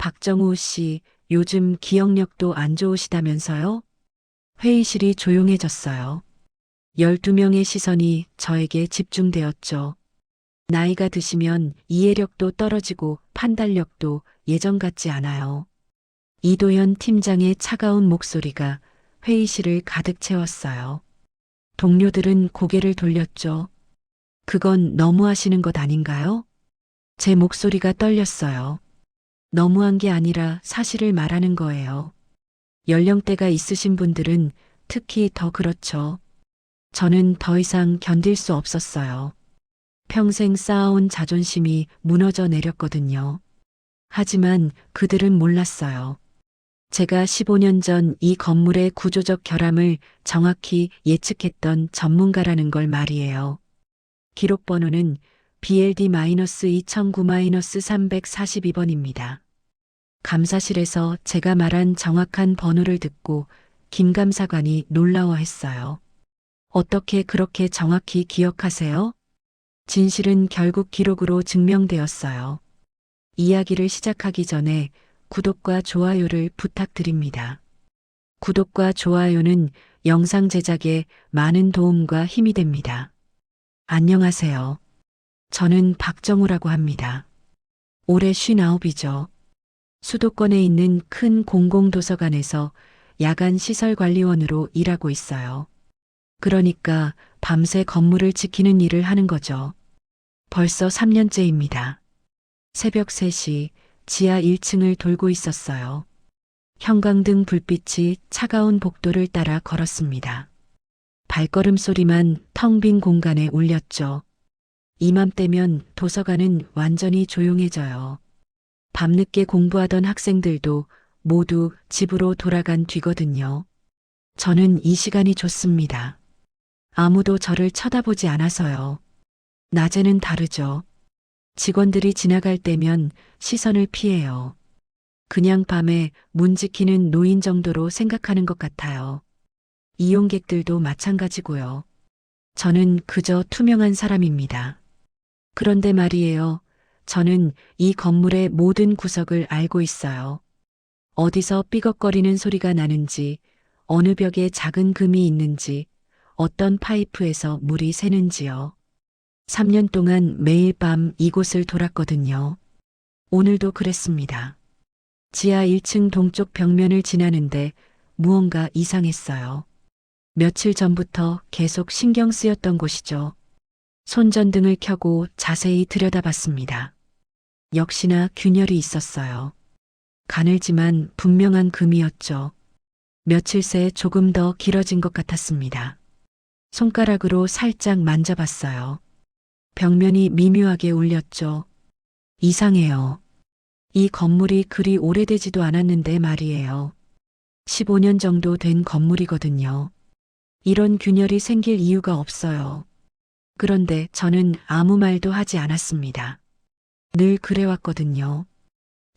박정우 씨, 요즘 기억력도 안 좋으시다면서요? 회의실이 조용해졌어요. 12명의 시선이 저에게 집중되었죠. 나이가 드시면 이해력도 떨어지고 판단력도 예전 같지 않아요. 이도현 팀장의 차가운 목소리가 회의실을 가득 채웠어요. 동료들은 고개를 돌렸죠. 그건 너무하시는 것 아닌가요? 제 목소리가 떨렸어요. 너무한 게 아니라 사실을 말하는 거예요. 연령대가 있으신 분들은 특히 더 그렇죠. 저는 더 이상 견딜 수 없었어요. 평생 쌓아온 자존심이 무너져 내렸거든요. 하지만 그들은 몰랐어요. 제가 15년 전 이 건물의 구조적 결함을 정확히 예측했던 전문가라는 걸 말이에요. 기록 번호는 BLD-2009-342번입니다. 감사실에서 제가 말한 정확한 번호를 듣고 김 감사관이 놀라워했어요. 어떻게 그렇게 정확히 기억하세요? 진실은 결국 기록으로 증명되었어요. 이야기를 시작하기 전에 구독과 좋아요를 부탁드립니다. 구독과 좋아요는 영상 제작에 많은 도움과 힘이 됩니다. 안녕하세요. 저는 박정우라고 합니다. 올해 59이죠. 수도권에 있는 큰 공공도서관에서 야간 시설관리원으로 일하고 있어요. 그러니까 밤새 건물을 지키는 일을 하는 거죠. 벌써 3년째입니다. 새벽 3시 지하 1층을 돌고 있었어요. 형광등 불빛이 차가운 복도를 따라 걸었습니다. 발걸음 소리만 텅 빈 공간에 울렸죠. 이맘때면 도서관은 완전히 조용해져요. 밤늦게 공부하던 학생들도 모두 집으로 돌아간 뒤거든요. 저는 이 시간이 좋습니다. 아무도 저를 쳐다보지 않아서요. 낮에는 다르죠. 직원들이 지나갈 때면 시선을 피해요. 그냥 밤에 문 지키는 노인 정도로 생각하는 것 같아요. 이용객들도 마찬가지고요. 저는 그저 투명한 사람입니다. 그런데 말이에요. 저는 이 건물의 모든 구석을 알고 있어요. 어디서 삐걱거리는 소리가 나는지, 어느 벽에 작은 금이 있는지, 어떤 파이프에서 물이 새는지요. 3년 동안 매일 밤 이곳을 돌았거든요. 오늘도 그랬습니다. 지하 1층 동쪽 벽면을 지나는데 무언가 이상했어요. 며칠 전부터 계속 신경 쓰였던 곳이죠. 손전등을 켜고 자세히 들여다봤습니다. 역시나 균열이 있었어요. 가늘지만 분명한 금이었죠. 며칠 새 조금 더 길어진 것 같았습니다. 손가락으로 살짝 만져봤어요. 벽면이 미묘하게 울렸죠. 이상해요. 이 건물이 그리 오래되지도 않았는데 말이에요. 15년 정도 된 건물이거든요. 이런 균열이 생길 이유가 없어요. 그런데 저는 아무 말도 하지 않았습니다. 늘 그래왔거든요.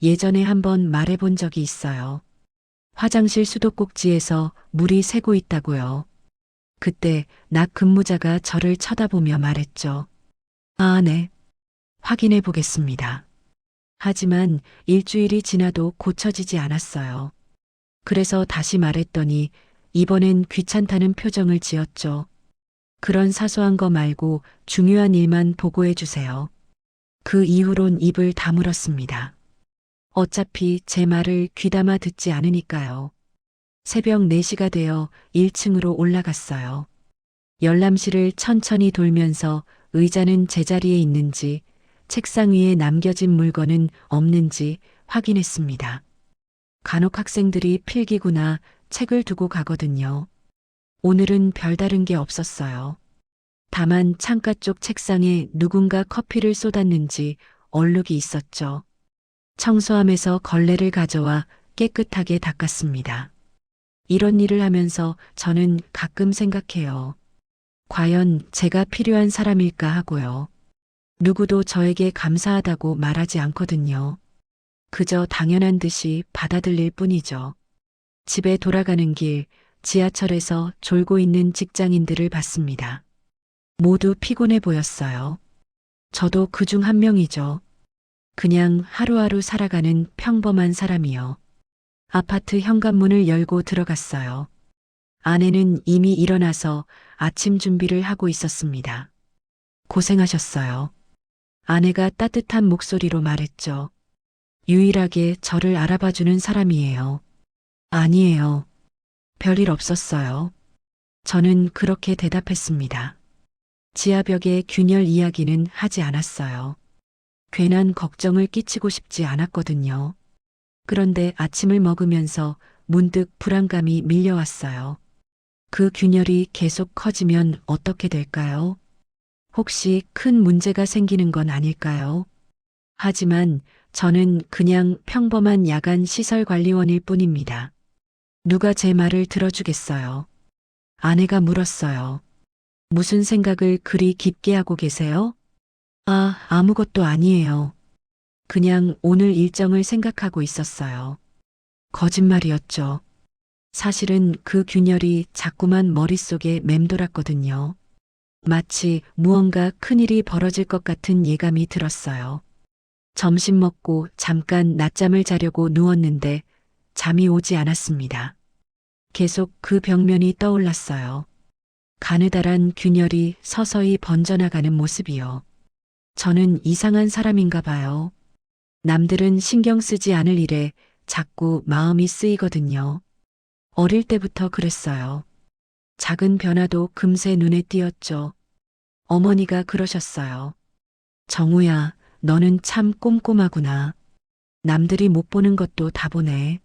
예전에 한번 말해본 적이 있어요. 화장실 수도꼭지에서 물이 새고 있다고요. 그때 낙 근무자가 저를 쳐다보며 말했죠. 아, 네. 확인해 보겠습니다. 하지만 일주일이 지나도 고쳐지지 않았어요. 그래서 다시 말했더니 이번엔 귀찮다는 표정을 지었죠. 그런 사소한 거 말고 중요한 일만 보고해 주세요. 그 이후론 입을 다물었습니다. 어차피 제 말을 귀담아 듣지 않으니까요. 새벽 4시가 되어 1층으로 올라갔어요. 열람실을 천천히 돌면서 의자는 제자리에 있는지, 책상 위에 남겨진 물건은 없는지 확인했습니다. 간혹 학생들이 필기구나 책을 두고 가거든요. 오늘은 별다른 게 없었어요. 다만 창가 쪽 책상에 누군가 커피를 쏟았는지 얼룩이 있었죠. 청소함에서 걸레를 가져와 깨끗하게 닦았습니다. 이런 일을 하면서 저는 가끔 생각해요. 과연 제가 필요한 사람일까 하고요. 누구도 저에게 감사하다고 말하지 않거든요. 그저 당연한 듯이 받아들일 뿐이죠. 집에 돌아가는 길, 지하철에서 졸고 있는 직장인들을 봤습니다. 모두 피곤해 보였어요. 저도 그중 한 명이죠. 그냥 하루하루 살아가는 평범한 사람이요. 아파트 현관문을 열고 들어갔어요. 아내는 이미 일어나서 아침 준비를 하고 있었습니다. 고생하셨어요. 아내가 따뜻한 목소리로 말했죠. 유일하게 저를 알아봐주는 사람이에요. 아니에요. 별일 없었어요. 저는 그렇게 대답했습니다. 지하벽의 균열 이야기는 하지 않았어요. 괜한 걱정을 끼치고 싶지 않았거든요. 그런데 아침을 먹으면서 문득 불안감이 밀려왔어요. 그 균열이 계속 커지면 어떻게 될까요? 혹시 큰 문제가 생기는 건 아닐까요? 하지만 저는 그냥 평범한 야간 시설 관리원일 뿐입니다. 누가 제 말을 들어주겠어요? 아내가 물었어요. 무슨 생각을 그리 깊게 하고 계세요? 아무것도 아니에요. 그냥 오늘 일정을 생각하고 있었어요. 거짓말이었죠. 사실은 그 균열이 자꾸만 머릿속에 맴돌았거든요. 마치 무언가 큰일이 벌어질 것 같은 예감이 들었어요. 점심 먹고 잠깐 낮잠을 자려고 누웠는데 잠이 오지 않았습니다. 계속 그 벽면이 떠올랐어요. 가느다란 균열이 서서히 번져나가는 모습이요. 저는 이상한 사람인가 봐요. 남들은 신경 쓰지 않을 일에 자꾸 마음이 쓰이거든요. 어릴 때부터 그랬어요. 작은 변화도 금세 눈에 띄었죠. 어머니가 그러셨어요. 정우야, 너는 참 꼼꼼하구나. 남들이 못 보는 것도 다 보네.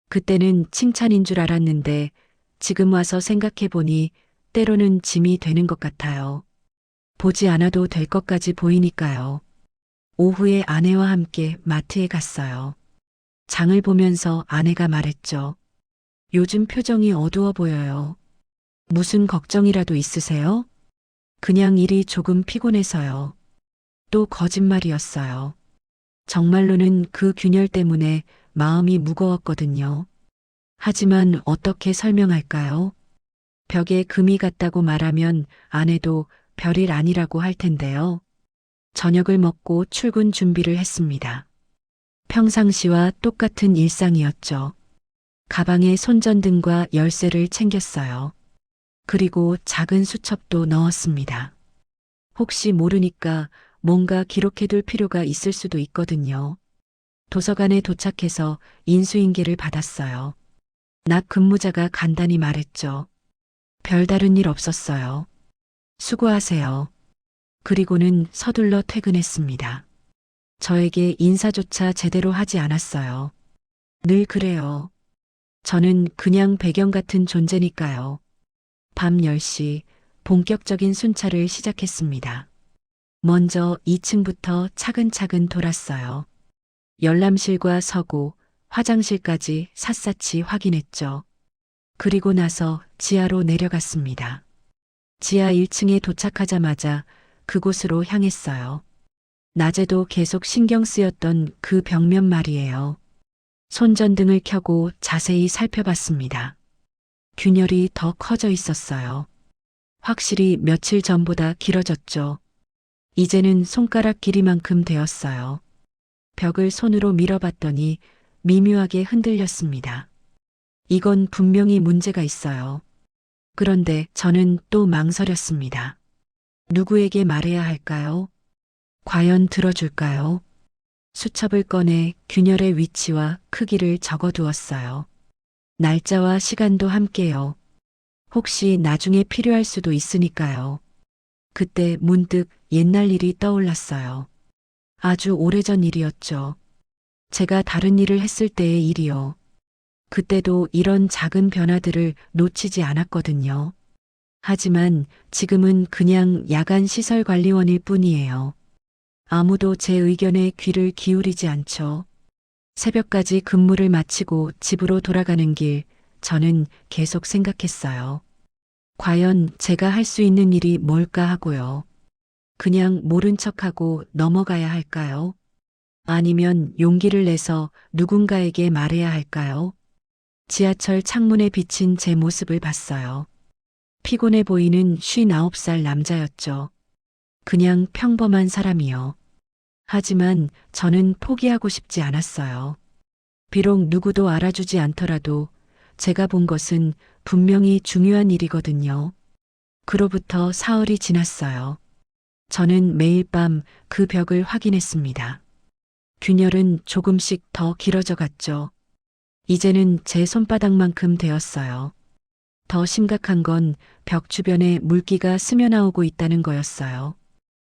그때는 칭찬인 줄 알았는데 지금 와서 생각해보니 때로는 짐이 되는 것 같아요. 보지 않아도 될 것까지 보이니까요. 오후에 아내와 함께 마트에 갔어요. 장을 보면서 아내가 말했죠. 요즘 표정이 어두워 보여요. 무슨 걱정이라도 있으세요? 그냥 일이 조금 피곤해서요. 또 거짓말이었어요. 정말로는 그 균열 때문에 마음이 무거웠거든요. 하지만 어떻게 설명할까요? 벽에 금이 갔다고 말하면 아내도 별일 아니라고 할 텐데요. 저녁을 먹고 출근 준비를 했습니다. 평상시와 똑같은 일상이었죠. 가방에 손전등과 열쇠를 챙겼어요. 그리고 작은 수첩도 넣었습니다. 혹시 모르니까 뭔가 기록해둘 필요가 있을 수도 있거든요. 도서관에 도착해서 인수인계를 받았어요. 낮 근무자가 간단히 말했죠. 별다른 일 없었어요. 수고하세요. 그리고는 서둘러 퇴근했습니다. 저에게 인사조차 제대로 하지 않았어요. 늘 그래요. 저는 그냥 배경 같은 존재니까요. 밤 10시 본격적인 순찰을 시작했습니다. 먼저 2층부터 차근차근 돌았어요. 열람실과 서고, 화장실까지 샅샅이 확인했죠. 그리고 나서 지하로 내려갔습니다. 지하 1층에 도착하자마자 그곳으로 향했어요. 낮에도 계속 신경 쓰였던 그 벽면 말이에요. 손전등을 켜고 자세히 살펴봤습니다. 균열이 더 커져 있었어요. 확실히 며칠 전보다 길어졌죠. 이제는 손가락 길이만큼 되었어요. 벽을 손으로 밀어봤더니 미묘하게 흔들렸습니다. 이건 분명히 문제가 있어요. 그런데 저는 또 망설였습니다. 누구에게 말해야 할까요? 과연 들어줄까요? 수첩을 꺼내 균열의 위치와 크기를 적어두었어요. 날짜와 시간도 함께요. 혹시 나중에 필요할 수도 있으니까요. 그때 문득 옛날 일이 떠올랐어요. 아주 오래전 일이었죠. 제가 다른 일을 했을 때의 일이요. 그때도 이런 작은 변화들을 놓치지 않았거든요. 하지만 지금은 그냥 야간 시설 관리원일 뿐이에요. 아무도 제 의견에 귀를 기울이지 않죠. 새벽까지 근무를 마치고 집으로 돌아가는 길, 저는 계속 생각했어요. 과연 제가 할 수 있는 일이 뭘까 하고요. 그냥 모른 척하고 넘어가야 할까요? 아니면 용기를 내서 누군가에게 말해야 할까요? 지하철 창문에 비친 제 모습을 봤어요. 피곤해 보이는 59살 남자였죠. 그냥 평범한 사람이요. 하지만 저는 포기하고 싶지 않았어요. 비록 누구도 알아주지 않더라도 제가 본 것은 분명히 중요한 일이거든요. 그로부터 사흘이 지났어요. 저는 매일 밤 그 벽을 확인했습니다. 균열은 조금씩 더 길어져 갔죠. 이제는 제 손바닥만큼 되었어요. 더 심각한 건 벽 주변에 물기가 스며나오고 있다는 거였어요.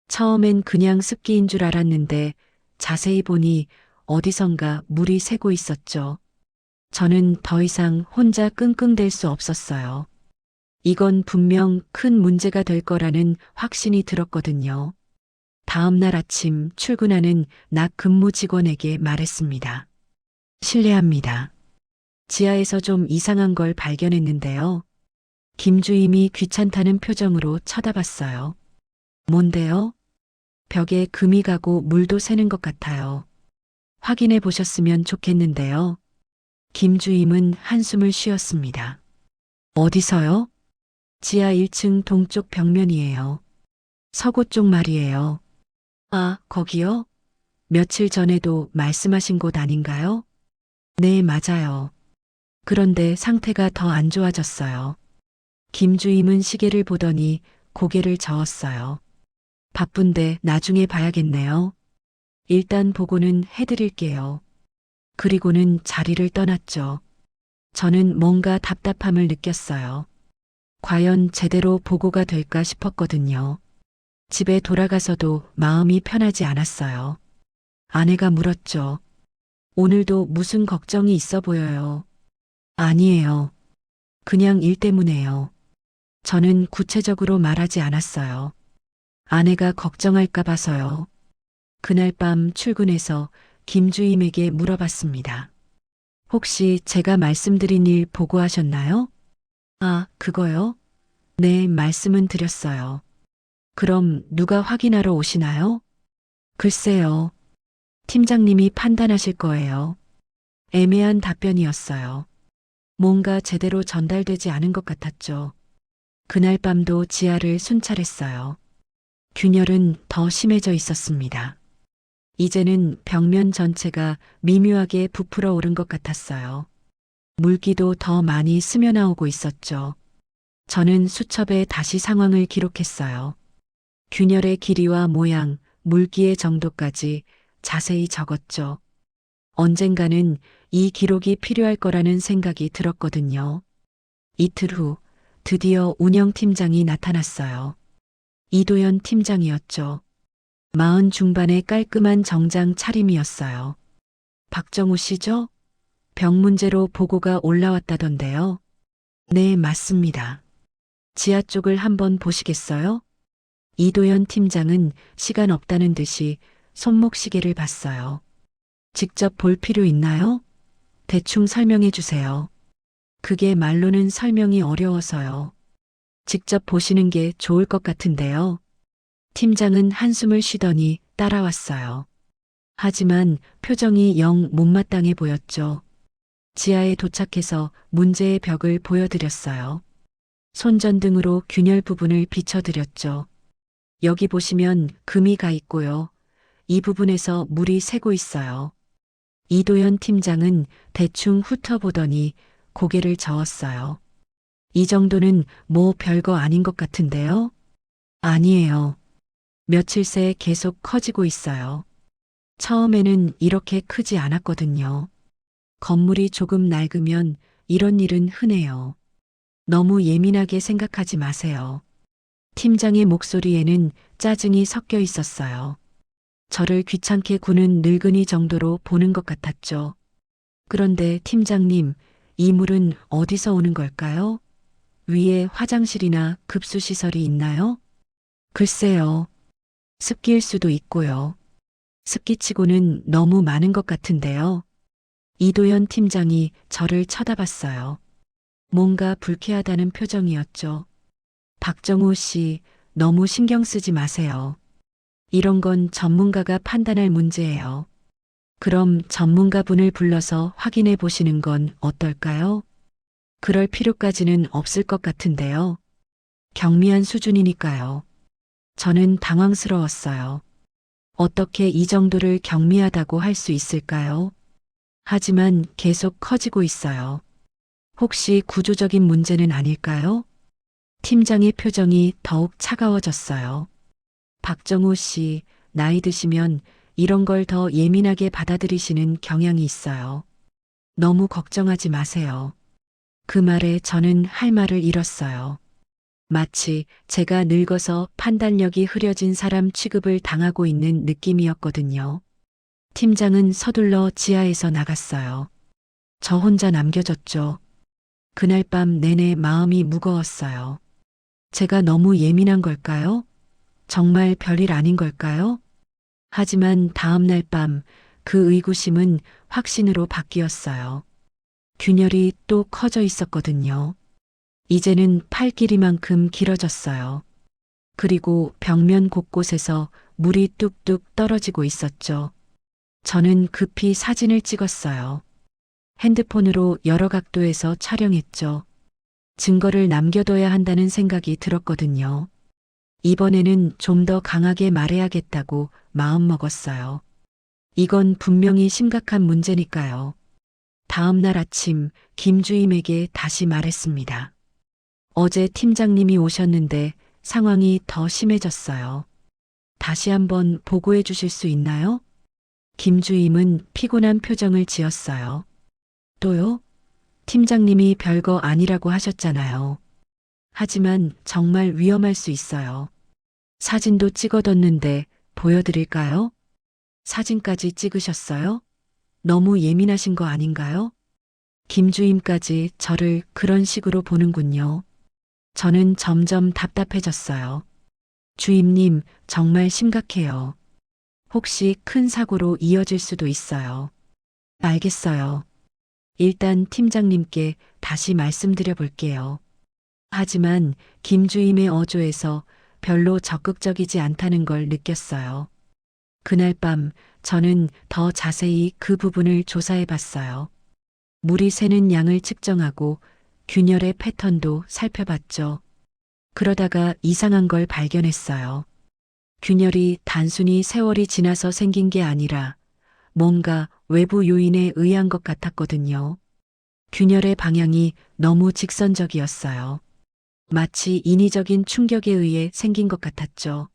처음엔 그냥 습기인 줄 알았는데 자세히 보니 어디선가 물이 새고 있었죠. 저는 더 이상 혼자 끙끙댈 수 없었어요. 이건 분명 큰 문제가 될 거라는 확신이 들었거든요. 다음 날 아침 출근하는 낮 근무 직원에게 말했습니다. 실례합니다. 지하에서 좀 이상한 걸 발견했는데요. 김주임이 귀찮다는 표정으로 쳐다봤어요. 뭔데요? 벽에 금이 가고 물도 새는 것 같아요. 확인해 보셨으면 좋겠는데요. 김주임은 한숨을 쉬었습니다. 어디서요? 지하 1층 동쪽 벽면이에요. 서고 쪽 말이에요. 아, 거기요? 며칠 전에도 말씀하신 곳 아닌가요? 네, 맞아요. 그런데 상태가 더 안 좋아졌어요. 김주임은 시계를 보더니 고개를 저었어요. 바쁜데 나중에 봐야겠네요. 일단 보고는 해드릴게요. 그리고는 자리를 떠났죠. 저는 뭔가 답답함을 느꼈어요. 과연 제대로 보고가 될까 싶었거든요. 집에 돌아가서도 마음이 편하지 않았어요. 아내가 물었죠. 오늘도 무슨 걱정이 있어 보여요. 아니에요. 그냥 일 때문에요. 저는 구체적으로 말하지 않았어요. 아내가 걱정할까 봐서요. 그날 밤 출근해서 김주임에게 물어봤습니다. 혹시 제가 말씀드린 일 보고하셨나요? 아, 그거요? 네, 말씀은 드렸어요. 그럼 누가 확인하러 오시나요? 글쎄요. 팀장님이 판단하실 거예요. 애매한 답변이었어요. 뭔가 제대로 전달되지 않은 것 같았죠. 그날 밤도 지하를 순찰했어요. 균열은 더 심해져 있었습니다. 이제는 벽면 전체가 미묘하게 부풀어 오른 것 같았어요. 물기도 더 많이 스며나오고 있었죠. 저는 수첩에 다시 상황을 기록했어요. 균열의 길이와 모양, 물기의 정도까지 자세히 적었죠. 언젠가는 이 기록이 필요할 거라는 생각이 들었거든요. 이틀 후 드디어 운영팀장이 나타났어요. 이도현 팀장이었죠. 마흔 중반의 깔끔한 정장 차림이었어요. 박정우 씨죠? 병 문제로 보고가 올라왔다던데요. 네, 맞습니다. 지하 쪽을 한번 보시겠어요? 이도현 팀장은 시간 없다는 듯이 손목시계를 봤어요. 직접 볼 필요 있나요? 대충 설명해 주세요. 그게 말로는 설명이 어려워서요. 직접 보시는 게 좋을 것 같은데요. 팀장은 한숨을 쉬더니 따라왔어요. 하지만 표정이 영 못마땅해 보였죠. 지하에 도착해서 문제의 벽을 보여드렸어요. 손전등으로 균열 부분을 비춰드렸죠. 여기 보시면 금이 가 있고요. 이 부분에서 물이 새고 있어요. 이도현 팀장은 대충 훑어보더니 고개를 저었어요. 이 정도는 뭐 별거 아닌 것 같은데요? 아니에요. 며칠 새 계속 커지고 있어요. 처음에는 이렇게 크지 않았거든요. 건물이 조금 낡으면 이런 일은 흔해요. 너무 예민하게 생각하지 마세요. 팀장의 목소리에는 짜증이 섞여 있었어요. 저를 귀찮게 구는 늙은이 정도로 보는 것 같았죠. 그런데 팀장님, 이 물은 어디서 오는 걸까요? 위에 화장실이나 급수시설이 있나요? 글쎄요. 습기일 수도 있고요. 습기치고는 너무 많은 것 같은데요. 이도현 팀장이 저를 쳐다봤어요. 뭔가 불쾌하다는 표정이었죠. 박정우 씨, 너무 신경 쓰지 마세요. 이런 건 전문가가 판단할 문제예요. 그럼 전문가분을 불러서 확인해 보시는 건 어떨까요? 그럴 필요까지는 없을 것 같은데요. 경미한 수준이니까요. 저는 당황스러웠어요. 어떻게 이 정도를 경미하다고 할 수 있을까요? 하지만 계속 커지고 있어요. 혹시 구조적인 문제는 아닐까요? 팀장의 표정이 더욱 차가워졌어요. 박정호 씨, 나이 드시면 이런 걸 더 예민하게 받아들이시는 경향이 있어요. 너무 걱정하지 마세요. 그 말에 저는 할 말을 잃었어요. 마치 제가 늙어서 판단력이 흐려진 사람 취급을 당하고 있는 느낌이었거든요. 팀장은 서둘러 지하에서 나갔어요. 저 혼자 남겨졌죠. 그날 밤 내내 마음이 무거웠어요. 제가 너무 예민한 걸까요? 정말 별일 아닌 걸까요? 하지만 다음 날 밤 그 의구심은 확신으로 바뀌었어요. 균열이 또 커져 있었거든요. 이제는 팔길이만큼 길어졌어요. 그리고 벽면 곳곳에서 물이 뚝뚝 떨어지고 있었죠. 저는 급히 사진을 찍었어요. 핸드폰으로 여러 각도에서 촬영했죠. 증거를 남겨둬야 한다는 생각이 들었거든요. 이번에는 좀 더 강하게 말해야겠다고 마음먹었어요. 이건 분명히 심각한 문제니까요. 다음 날 아침 김주임에게 다시 말했습니다. 어제 팀장님이 오셨는데 상황이 더 심해졌어요. 다시 한번 보고해 주실 수 있나요? 김주임은 피곤한 표정을 지었어요. 또요? 팀장님이 별거 아니라고 하셨잖아요. 하지만 정말 위험할 수 있어요. 사진도 찍어뒀는데 보여드릴까요? 사진까지 찍으셨어요? 너무 예민하신 거 아닌가요? 김주임까지 저를 그런 식으로 보는군요. 저는 점점 답답해졌어요. 주임님, 정말 심각해요. 혹시 큰 사고로 이어질 수도 있어요. 알겠어요. 일단 팀장님께 다시 말씀드려 볼게요. 하지만 김주임의 어조에서 별로 적극적이지 않다는 걸 느꼈어요. 그날 밤 저는 더 자세히 그 부분을 조사해 봤어요. 물이 새는 양을 측정하고 균열의 패턴도 살펴봤죠. 그러다가 이상한 걸 발견했어요. 균열이 단순히 세월이 지나서 생긴 게 아니라 뭔가 외부 요인에 의한 것 같았거든요. 균열의 방향이 너무 직선적이었어요. 마치 인위적인 충격에 의해 생긴 것 같았죠.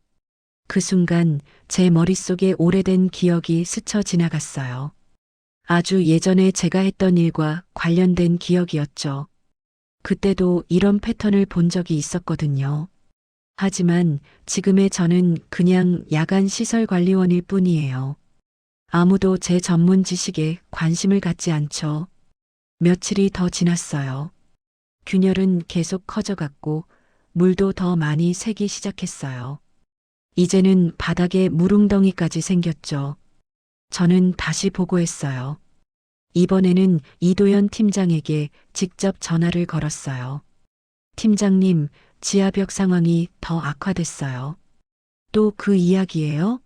그 순간 제 머릿속에 오래된 기억이 스쳐 지나갔어요. 아주 예전에 제가 했던 일과 관련된 기억이었죠. 그때도 이런 패턴을 본 적이 있었거든요. 하지만 지금의 저는 그냥 야간 시설 관리원일 뿐이에요. 아무도 제 전문 지식에 관심을 갖지 않죠. 며칠이 더 지났어요. 균열은 계속 커져갔고 물도 더 많이 새기 시작했어요. 이제는 바닥에 물웅덩이까지 생겼죠. 저는 다시 보고했어요. 이번에는 이도현 팀장에게 직접 전화를 걸었어요. 팀장님, 지하벽 상황이 더 악화됐어요. 또 그 이야기예요?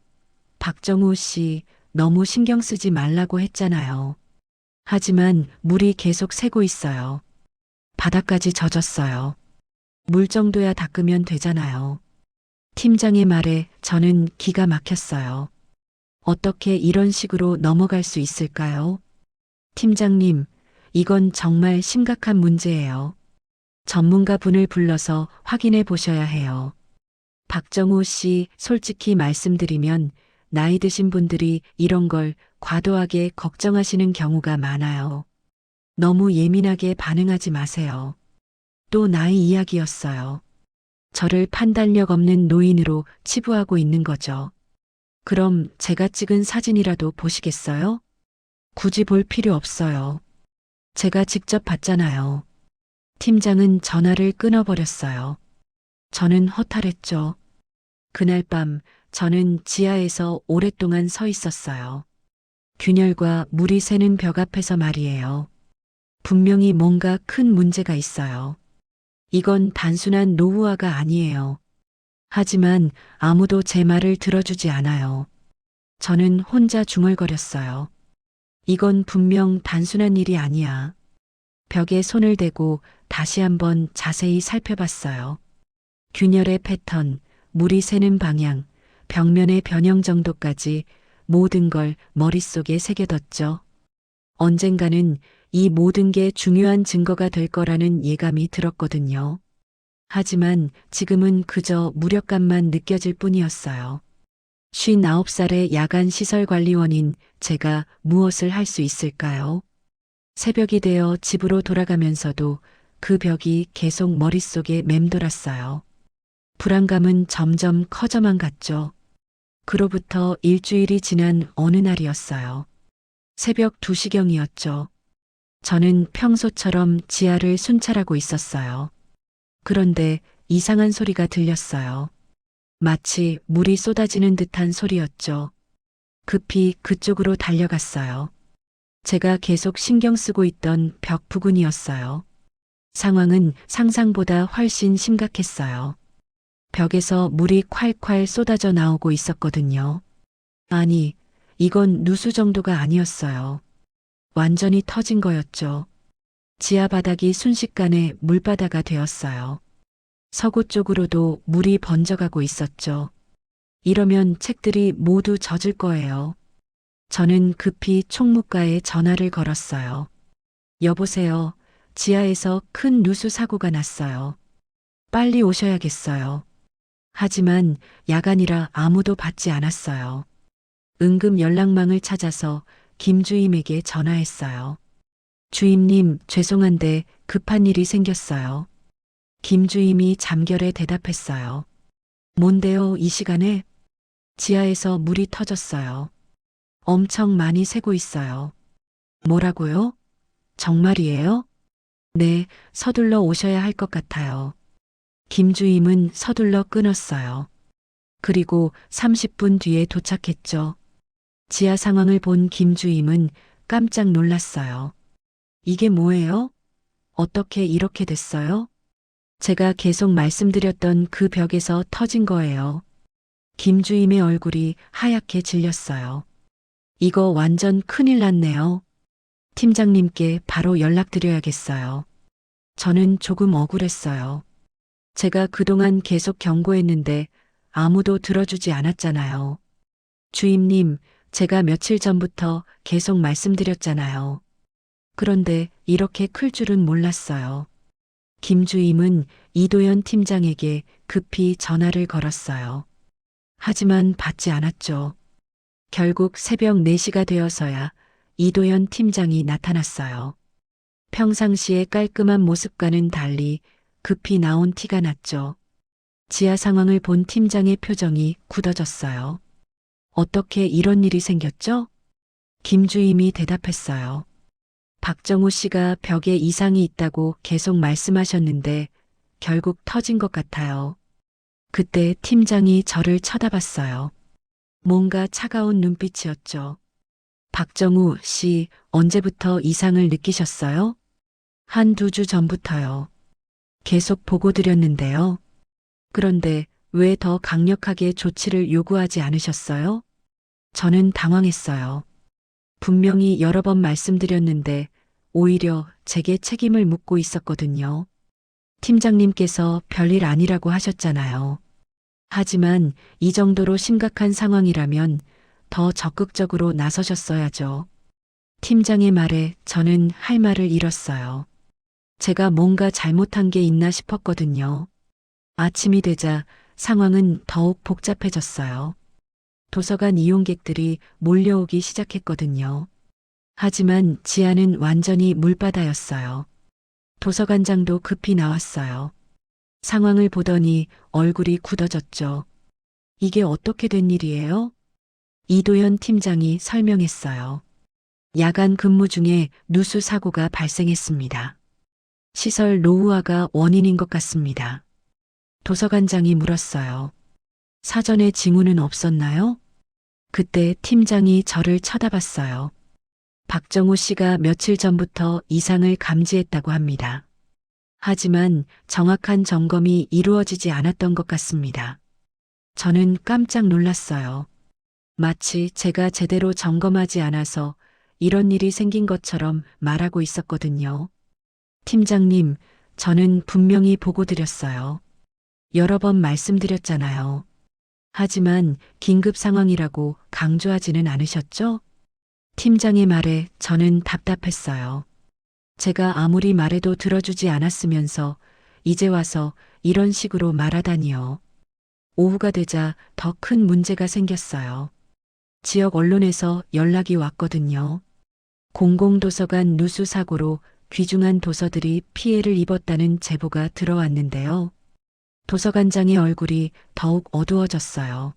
박정우 씨, 너무 신경 쓰지 말라고 했잖아요. 하지만 물이 계속 새고 있어요. 바닥까지 젖었어요. 물 정도야 닦으면 되잖아요. 팀장의 말에 저는 기가 막혔어요. 어떻게 이런 식으로 넘어갈 수 있을까요? 팀장님, 이건 정말 심각한 문제예요. 전문가 분을 불러서 확인해 보셔야 해요. 박정우 씨, 솔직히 말씀드리면 나이 드신 분들이 이런 걸 과도하게 걱정하시는 경우가 많아요. 너무 예민하게 반응하지 마세요. 또 나이 이야기였어요. 저를 판단력 없는 노인으로 치부하고 있는 거죠. 그럼 제가 찍은 사진이라도 보시겠어요? 굳이 볼 필요 없어요. 제가 직접 봤잖아요. 팀장은 전화를 끊어버렸어요. 저는 허탈했죠. 그날 밤 저는 지하에서 오랫동안 서 있었어요. 균열과 물이 새는 벽 앞에서 말이에요. 분명히 뭔가 큰 문제가 있어요. 이건 단순한 노후화가 아니에요. 하지만 아무도 제 말을 들어주지 않아요. 저는 혼자 중얼거렸어요. 이건 분명 단순한 일이 아니야. 벽에 손을 대고 다시 한번 자세히 살펴봤어요. 균열의 패턴, 물이 새는 방향, 벽면의 변형 정도까지 모든 걸 머릿속에 새겨뒀죠. 언젠가는 이 모든 게 중요한 증거가 될 거라는 예감이 들었거든요. 하지만 지금은 그저 무력감만 느껴질 뿐이었어요. 59살의 야간 시설관리원인 제가 무엇을 할 수 있을까요? 새벽이 되어 집으로 돌아가면서도 그 벽이 계속 머릿속에 맴돌았어요. 불안감은 점점 커져만 갔죠. 그로부터 일주일이 지난 어느 날이었어요. 새벽 2시경이었죠. 저는 평소처럼 지하를 순찰하고 있었어요. 그런데 이상한 소리가 들렸어요. 마치 물이 쏟아지는 듯한 소리였죠. 급히 그쪽으로 달려갔어요. 제가 계속 신경 쓰고 있던 벽 부근이었어요. 상황은 상상보다 훨씬 심각했어요. 벽에서 물이 콸콸 쏟아져 나오고 있었거든요. 아니, 이건 누수 정도가 아니었어요. 완전히 터진 거였죠. 지하 바닥이 순식간에 물바다가 되었어요. 서구 쪽으로도 물이 번져가고 있었죠. 이러면 책들이 모두 젖을 거예요. 저는 급히 총무과에 전화를 걸었어요. 여보세요. 지하에서 큰 누수 사고가 났어요. 빨리 오셔야겠어요. 하지만 야간이라 아무도 받지 않았어요. 응급 연락망을 찾아서 김 주임에게 전화했어요. 주임님, 죄송한데 급한 일이 생겼어요. 김 주임이 잠결에 대답했어요. 뭔데요, 이 시간에? 지하에서 물이 터졌어요. 엄청 많이 새고 있어요. 뭐라고요? 정말이에요? 네, 서둘러 오셔야 할 것 같아요. 김 주임은 서둘러 끊었어요. 그리고 30분 뒤에 도착했죠. 지하 상황을 본 김 주임은 깜짝 놀랐어요. 이게 뭐예요? 어떻게 이렇게 됐어요? 제가 계속 말씀드렸던 그 벽에서 터진 거예요. 김 주임의 얼굴이 하얗게 질렸어요. 이거 완전 큰일 났네요. 팀장님께 바로 연락드려야겠어요. 저는 조금 억울했어요. 제가 그동안 계속 경고했는데 아무도 들어주지 않았잖아요. 주임님, 제가 며칠 전부터 계속 말씀드렸잖아요. 그런데 이렇게 클 줄은 몰랐어요. 김 주임은 이도현 팀장에게 급히 전화를 걸었어요. 하지만 받지 않았죠. 결국 새벽 4시가 되어서야 이도현 팀장이 나타났어요. 평상시의 깔끔한 모습과는 달리 급히 나온 티가 났죠. 지하 상황을 본 팀장의 표정이 굳어졌어요. 어떻게 이런 일이 생겼죠? 김 주임이 대답했어요. 박정우 씨가 벽에 이상이 있다고 계속 말씀하셨는데 결국 터진 것 같아요. 그때 팀장이 저를 쳐다봤어요. 뭔가 차가운 눈빛이었죠. 박정우 씨, 언제부터 이상을 느끼셨어요? 한두 주 전부터요. 계속 보고 드렸는데요. 그런데 왜 더 강력하게 조치를 요구하지 않으셨어요? 저는 당황했어요. 분명히 여러 번 말씀드렸는데 오히려 제게 책임을 묻고 있었거든요. 팀장님께서 별일 아니라고 하셨잖아요. 하지만 이 정도로 심각한 상황이라면 더 적극적으로 나서셨어야죠. 팀장의 말에 저는 할 말을 잃었어요. 제가 뭔가 잘못한 게 있나 싶었거든요. 아침이 되자 상황은 더욱 복잡해졌어요. 도서관 이용객들이 몰려오기 시작했거든요. 하지만 지하는 완전히 물바다였어요. 도서관장도 급히 나왔어요. 상황을 보더니 얼굴이 굳어졌죠. 이게 어떻게 된 일이에요? 이도현 팀장이 설명했어요. 야간 근무 중에 누수 사고가 발생했습니다. 시설 노후화가 원인인 것 같습니다. 도서관장이 물었어요. 사전에 징후는 없었나요? 그때 팀장이 저를 쳐다봤어요. 박정우 씨가 며칠 전부터 이상을 감지했다고 합니다. 하지만 정확한 점검이 이루어지지 않았던 것 같습니다. 저는 깜짝 놀랐어요. 마치 제가 제대로 점검하지 않아서 이런 일이 생긴 것처럼 말하고 있었거든요. 팀장님, 저는 분명히 보고 드렸어요. 여러 번 말씀드렸잖아요. 하지만 긴급 상황이라고 강조하지는 않으셨죠? 팀장의 말에 저는 답답했어요. 제가 아무리 말해도 들어주지 않았으면서 이제 와서 이런 식으로 말하다니요. 오후가 되자 더 큰 문제가 생겼어요. 지역 언론에서 연락이 왔거든요. 공공도서관 누수 사고로 귀중한 도서들이 피해를 입었다는 제보가 들어왔는데요. 도서관장의 얼굴이 더욱 어두워졌어요.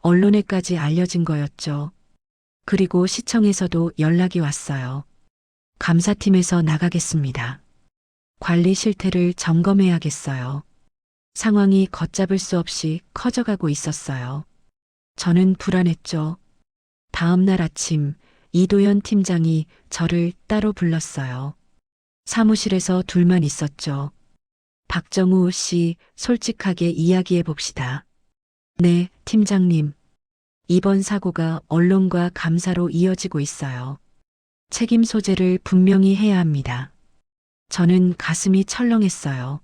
언론에까지 알려진 거였죠. 그리고 시청에서도 연락이 왔어요. 감사팀에서 나가겠습니다. 관리 실태를 점검해야겠어요. 상황이 걷잡을 수 없이 커져가고 있었어요. 저는 불안했죠. 다음 날 아침 이도현 팀장이 저를 따로 불렀어요. 사무실에서 둘만 있었죠. 박정우 씨, 솔직하게 이야기해 봅시다. 네, 팀장님. 이번 사고가 언론과 감사로 이어지고 있어요. 책임 소재를 분명히 해야 합니다. 저는 가슴이 철렁했어요.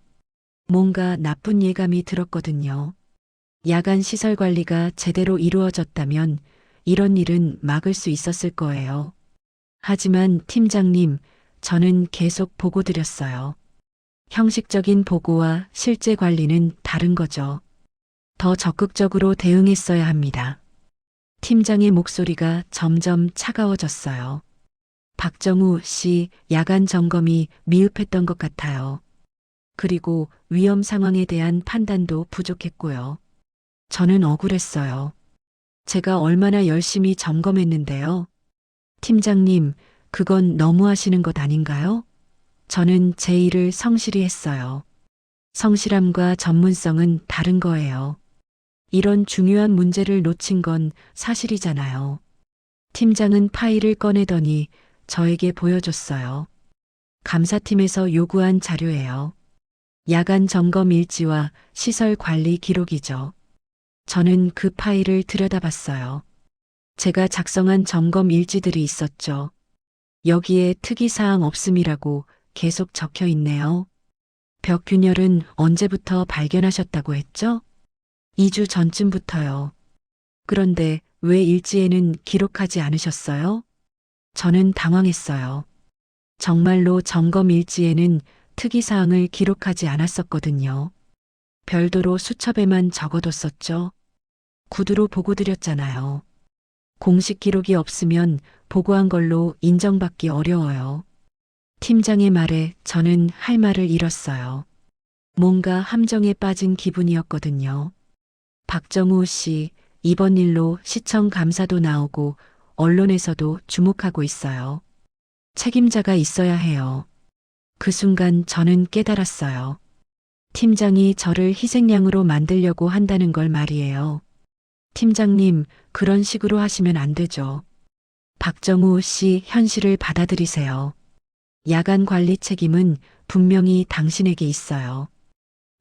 뭔가 나쁜 예감이 들었거든요. 야간 시설 관리가 제대로 이루어졌다면 이런 일은 막을 수 있었을 거예요. 하지만 팀장님, 저는 계속 보고 드렸어요. 형식적인 보고와 실제 관리는 다른 거죠. 더 적극적으로 대응했어야 합니다. 팀장의 목소리가 점점 차가워졌어요. 박정우 씨 야간 점검이 미흡했던 것 같아요. 그리고 위험 상황에 대한 판단도 부족했고요. 저는 억울했어요. 제가 얼마나 열심히 점검했는데요. 팀장님, 그건 너무하시는 것 아닌가요? 저는 제 일을 성실히 했어요. 성실함과 전문성은 다른 거예요. 이런 중요한 문제를 놓친 건 사실이잖아요. 팀장은 파일을 꺼내더니 저에게 보여줬어요. 감사팀에서 요구한 자료예요. 야간 점검 일지와 시설 관리 기록이죠. 저는 그 파일을 들여다봤어요. 제가 작성한 점검 일지들이 있었죠. 여기에 특이사항 없음이라고 계속 적혀 있네요. 벽 균열은 언제부터 발견하셨다고 했죠? 2주 전쯤부터요. 그런데 왜 일지에는 기록하지 않으셨어요? 저는 당황했어요. 정말로 점검 일지에는 특이사항을 기록하지 않았었거든요. 별도로 수첩에만 적어뒀었죠. 구두로 보고 드렸잖아요. 공식 기록이 없으면 보고한 걸로 인정받기 어려워요. 팀장의 말에 저는 할 말을 잃었어요. 뭔가 함정에 빠진 기분이었거든요. 박정우 씨, 이번 일로 시청 감사도 나오고 언론에서도 주목하고 있어요. 책임자가 있어야 해요. 그 순간 저는 깨달았어요. 팀장이 저를 희생양으로 만들려고 한다는 걸 말이에요. 팀장님, 그런 식으로 하시면 안 되죠. 박정우 씨 현실을 받아들이세요. 야간 관리 책임은 분명히 당신에게 있어요.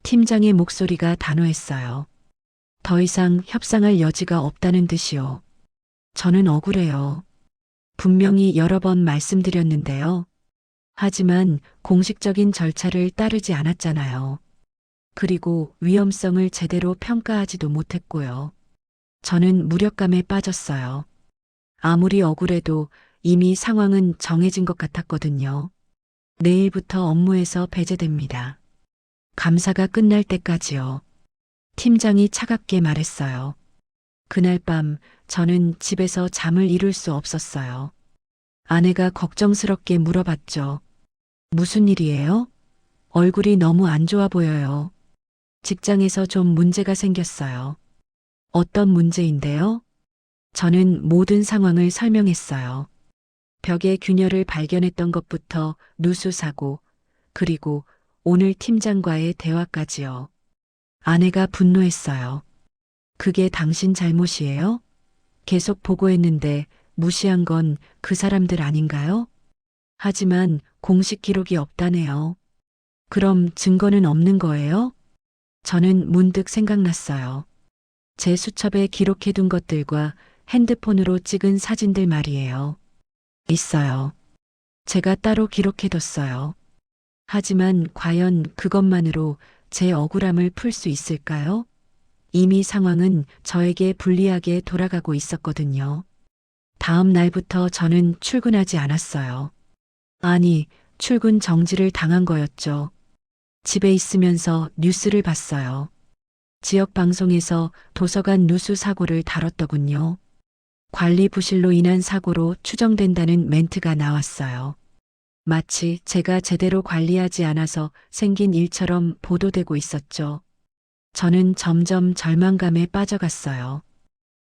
팀장의 목소리가 단호했어요. 더 이상 협상할 여지가 없다는 듯이요. 저는 억울해요. 분명히 여러 번 말씀드렸는데요. 하지만 공식적인 절차를 따르지 않았잖아요. 그리고 위험성을 제대로 평가하지도 못했고요. 저는 무력감에 빠졌어요. 아무리 억울해도 이미 상황은 정해진 것 같았거든요. 내일부터 업무에서 배제됩니다. 감사가 끝날 때까지요. 팀장이 차갑게 말했어요. 그날 밤 저는 집에서 잠을 이룰 수 없었어요. 아내가 걱정스럽게 물어봤죠. 무슨 일이에요? 얼굴이 너무 안 좋아 보여요. 직장에서 좀 문제가 생겼어요. 어떤 문제인데요? 저는 모든 상황을 설명했어요. 벽에 균열을 발견했던 것부터 누수 사고, 그리고 오늘 팀장과의 대화까지요. 아내가 분노했어요. 그게 당신 잘못이에요? 계속 보고했는데 무시한 건 그 사람들 아닌가요? 하지만 공식 기록이 없다네요. 그럼 증거는 없는 거예요? 저는 문득 생각났어요. 제 수첩에 기록해둔 것들과 핸드폰으로 찍은 사진들 말이에요. 있어요. 제가 따로 기록해뒀어요. 하지만 과연 그것만으로 제 억울함을 풀 수 있을까요? 이미 상황은 저에게 불리하게 돌아가고 있었거든요. 다음 날부터 저는 출근하지 않았어요. 아니, 출근 정지를 당한 거였죠. 집에 있으면서 뉴스를 봤어요. 지역 방송에서 도서관 누수 사고를 다뤘더군요. 관리 부실로 인한 사고로 추정된다는 멘트가 나왔어요. 마치 제가 제대로 관리하지 않아서 생긴 일처럼 보도되고 있었죠. 저는 점점 절망감에 빠져갔어요.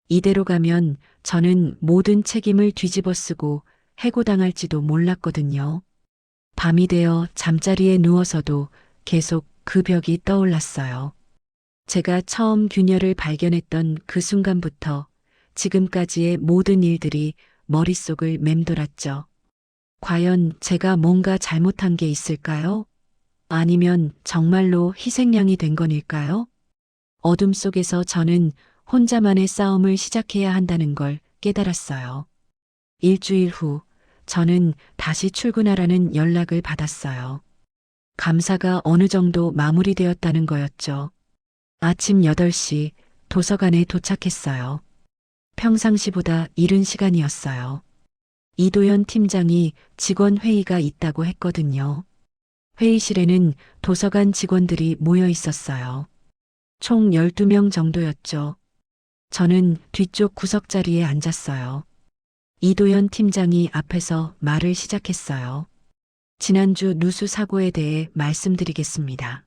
이대로 가면 저는 모든 책임을 뒤집어 쓰고 해고당할지도 몰랐거든요. 밤이 되어 잠자리에 누워서도 계속 그 벽이 떠올랐어요. 제가 처음 균열을 발견했던 그 순간부터 지금까지의 모든 일들이 머릿속을 맴돌았죠. 과연 제가 뭔가 잘못한 게 있을까요? 아니면 정말로 희생양이 된 건일까요? 어둠 속에서 저는 혼자만의 싸움을 시작해야 한다는 걸 깨달았어요. 일주일 후, 저는 다시 출근하라는 연락을 받았어요. 감사가 어느 정도 마무리되었다는 거였죠. 아침 8시 도서관에 도착했어요. 평상시보다 이른 시간이었어요. 이도현 팀장이 직원 회의가 있다고 했거든요. 회의실에는 도서관 직원들이 모여 있었어요. 총 12명 정도였죠. 저는 뒤쪽 구석 자리에 앉았어요. 이도현 팀장이 앞에서 말을 시작했어요. 지난주 누수 사고에 대해 말씀드리겠습니다.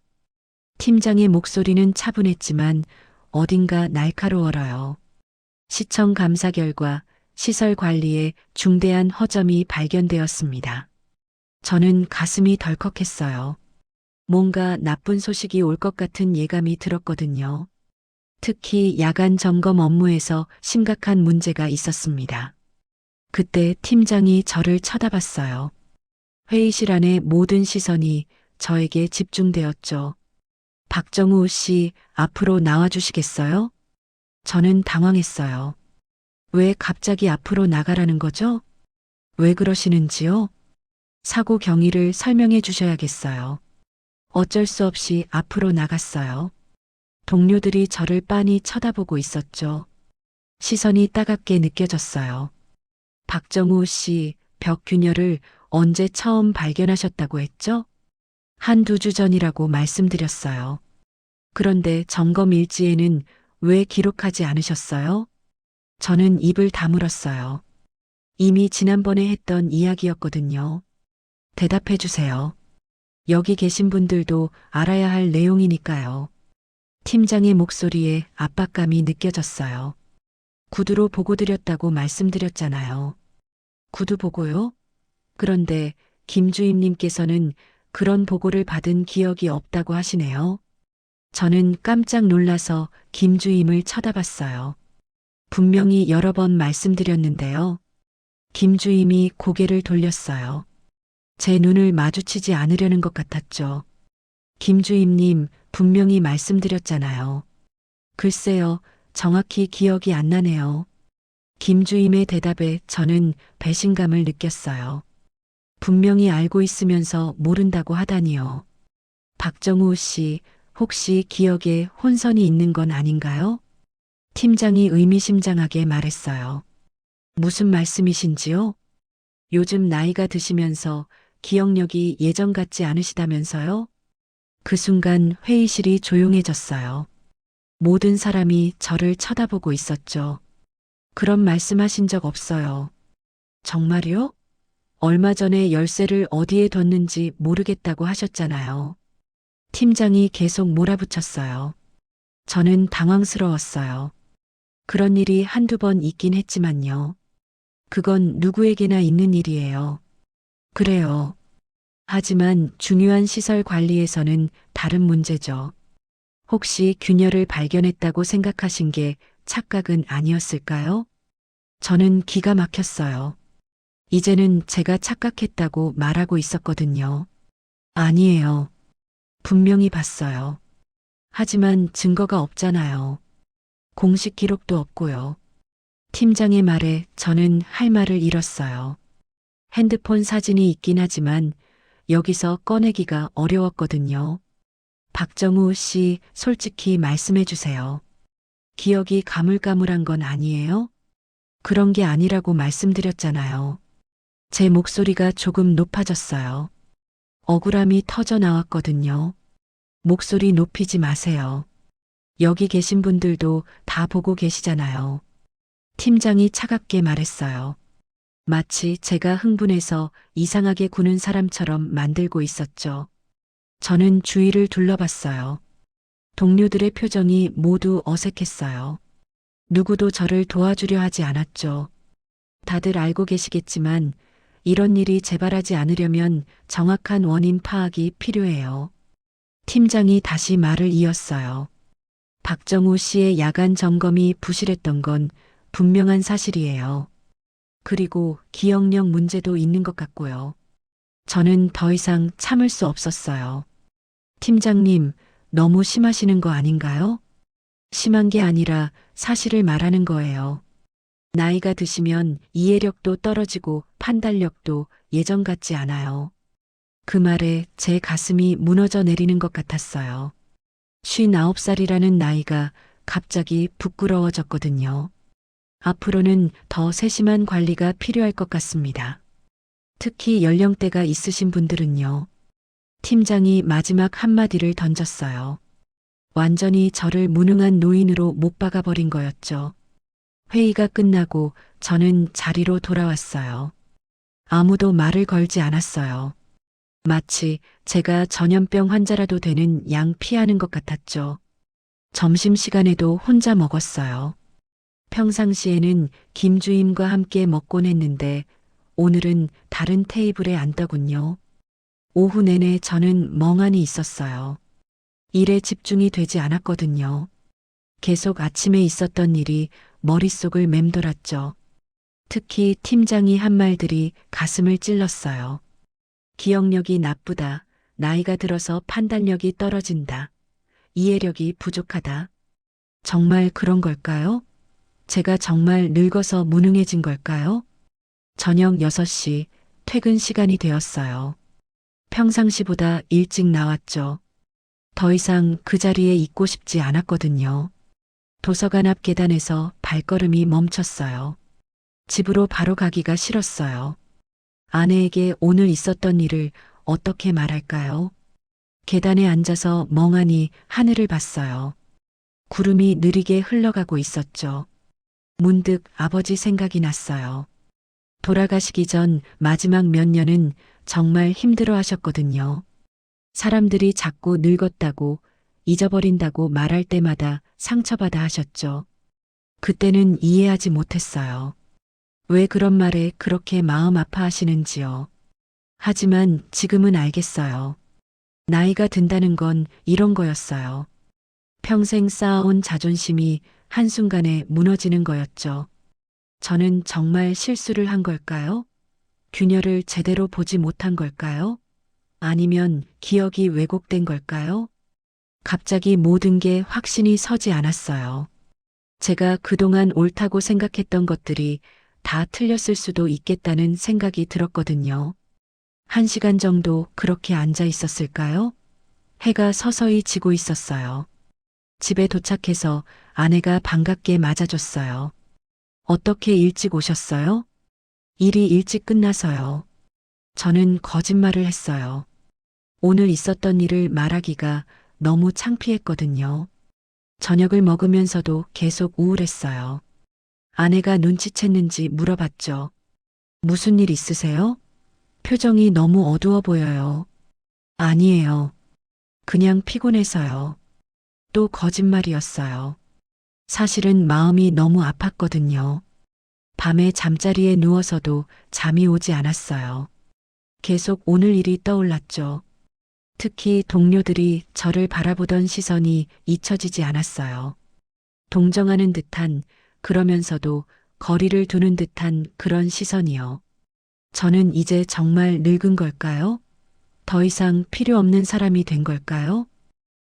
팀장의 목소리는 차분했지만 어딘가 날카로워요. 시청 감사 결과 시설 관리에 중대한 허점이 발견되었습니다. 저는 가슴이 덜컥했어요. 뭔가 나쁜 소식이 올 것 같은 예감이 들었거든요. 특히 야간 점검 업무에서 심각한 문제가 있었습니다. 그때 팀장이 저를 쳐다봤어요. 회의실 안의 모든 시선이 저에게 집중되었죠. 박정우 씨, 앞으로 나와주시겠어요? 저는 당황했어요. 왜 갑자기 앞으로 나가라는 거죠? 왜 그러시는지요? 사고 경위를 설명해 주셔야겠어요. 어쩔 수 없이 앞으로 나갔어요. 동료들이 저를 빤히 쳐다보고 있었죠. 시선이 따갑게 느껴졌어요. 박정우 씨, 벽 균열을 언제 처음 발견하셨다고 했죠? 한두 주 전이라고 말씀드렸어요. 그런데 점검 일지에는 왜 기록하지 않으셨어요? 저는 입을 다물었어요. 이미 지난번에 했던 이야기였거든요. 대답해 주세요. 여기 계신 분들도 알아야 할 내용이니까요. 팀장의 목소리에 압박감이 느껴졌어요. 구두로 보고 드렸다고 말씀드렸잖아요. 구두 보고요? 그런데 김주임님께서는 그런 보고를 받은 기억이 없다고 하시네요. 저는 깜짝 놀라서 김주임을 쳐다봤어요. 분명히 여러 번 말씀드렸는데요. 김주임이 고개를 돌렸어요. 제 눈을 마주치지 않으려는 것 같았죠. 김주임님, 분명히 말씀드렸잖아요. 글쎄요, 정확히 기억이 안 나네요. 김주임의 대답에 저는 배신감을 느꼈어요. 분명히 알고 있으면서 모른다고 하다니요. 박정우 씨, 혹시 기억에 혼선이 있는 건 아닌가요? 팀장이 의미심장하게 말했어요. 무슨 말씀이신지요? 요즘 나이가 드시면서 기억력이 예전 같지 않으시다면서요? 그 순간 회의실이 조용해졌어요. 모든 사람이 저를 쳐다보고 있었죠. 그런 말씀하신 적 없어요. 정말요? 얼마 전에 열쇠를 어디에 뒀는지 모르겠다고 하셨잖아요. 팀장이 계속 몰아붙였어요. 저는 당황스러웠어요. 그런 일이 한두 번 있긴 했지만요. 그건 누구에게나 있는 일이에요. 그래요. 하지만 중요한 시설 관리에서는 다른 문제죠. 혹시 균열을 발견했다고 생각하신 게 착각은 아니었을까요? 저는 기가 막혔어요. 이제는 제가 착각했다고 말하고 있었거든요. 아니에요. 분명히 봤어요. 하지만 증거가 없잖아요. 공식 기록도 없고요. 팀장의 말에 저는 할 말을 잃었어요. 핸드폰 사진이 있긴 하지만 여기서 꺼내기가 어려웠거든요. 박정우 씨, 솔직히 말씀해 주세요. 기억이 가물가물한 건 아니에요? 그런 게 아니라고 말씀드렸잖아요. 제 목소리가 조금 높아졌어요. 억울함이 터져 나왔거든요. 목소리 높이지 마세요. 여기 계신 분들도 다 보고 계시잖아요. 팀장이 차갑게 말했어요. 마치 제가 흥분해서 이상하게 구는 사람처럼 만들고 있었죠. 저는 주위를 둘러봤어요. 동료들의 표정이 모두 어색했어요. 누구도 저를 도와주려 하지 않았죠. 다들 알고 계시겠지만 이런 일이 재발하지 않으려면 정확한 원인 파악이 필요해요. 팀장이 다시 말을 이었어요. 박정우 씨의 야간 점검이 부실했던 건 분명한 사실이에요. 그리고 기억력 문제도 있는 것 같고요. 저는 더 이상 참을 수 없었어요. 팀장님, 너무 심하시는 거 아닌가요? 심한 게 아니라 사실을 말하는 거예요. 나이가 드시면 이해력도 떨어지고 판단력도 예전 같지 않아요. 그 말에 제 가슴이 무너져 내리는 것 같았어요. 59살이라는 나이가 갑자기 부끄러워졌거든요. 앞으로는 더 세심한 관리가 필요할 것 같습니다. 특히 연령대가 있으신 분들은요. 팀장이 마지막 한마디를 던졌어요. 완전히 저를 무능한 노인으로 못 박아버린 거였죠. 회의가 끝나고 저는 자리로 돌아왔어요. 아무도 말을 걸지 않았어요. 마치 제가 전염병 환자라도 되는 양 피하는 것 같았죠. 점심시간에도 혼자 먹었어요. 평상시에는 김 주임과 함께 먹곤 했는데 오늘은 다른 테이블에 앉더군요. 오후 내내 저는 멍하니 있었어요. 일에 집중이 되지 않았거든요. 계속 아침에 있었던 일이 머릿속을 맴돌았죠. 특히 팀장이 한 말들이 가슴을 찔렀어요. 기억력이 나쁘다. 나이가 들어서 판단력이 떨어진다. 이해력이 부족하다. 정말 그런 걸까요? 제가 정말 늙어서 무능해진 걸까요? 저녁 6시 퇴근 시간이 되었어요. 평상시보다 일찍 나왔죠. 더 이상 그 자리에 있고 싶지 않았거든요. 도서관 앞 계단에서 발걸음이 멈췄어요. 집으로 바로 가기가 싫었어요. 아내에게 오늘 있었던 일을 어떻게 말할까요? 계단에 앉아서 멍하니 하늘을 봤어요. 구름이 느리게 흘러가고 있었죠. 문득 아버지 생각이 났어요. 돌아가시기 전 마지막 몇 년은 정말 힘들어 하셨거든요. 사람들이 자꾸 늙었다고 잊어버린다고 말할 때마다 상처받아 하셨죠. 그때는 이해하지 못했어요. 왜 그런 말에 그렇게 마음 아파하시는지요. 하지만 지금은 알겠어요. 나이가 든다는 건 이런 거였어요. 평생 쌓아온 자존심이 한순간에 무너지는 거였죠. 저는 정말 실수를 한 걸까요? 균열을 제대로 보지 못한 걸까요? 아니면 기억이 왜곡된 걸까요? 갑자기 모든 게 확신이 서지 않았어요. 제가 그동안 옳다고 생각했던 것들이 다 틀렸을 수도 있겠다는 생각이 들었거든요. 1시간 정도 그렇게 앉아 있었을까요? 해가 서서히 지고 있었어요. 집에 도착해서 아내가 반갑게 맞아줬어요. 어떻게 일찍 오셨어요? 일이 일찍 끝나서요. 저는 거짓말을 했어요. 오늘 있었던 일을 말하기가 너무 창피했거든요. 저녁을 먹으면서도 계속 우울했어요. 아내가 눈치챘는지 물어봤죠. 무슨 일 있으세요? 표정이 너무 어두워 보여요. 아니에요. 그냥 피곤해서요. 또 거짓말이었어요. 사실은 마음이 너무 아팠거든요. 밤에 잠자리에 누워서도 잠이 오지 않았어요. 계속 오늘 일이 떠올랐죠. 특히 동료들이 저를 바라보던 시선이 잊혀지지 않았어요. 동정하는 듯한, 그러면서도 거리를 두는 듯한 그런 시선이요. 저는 이제 정말 늙은 걸까요? 더 이상 필요 없는 사람이 된 걸까요?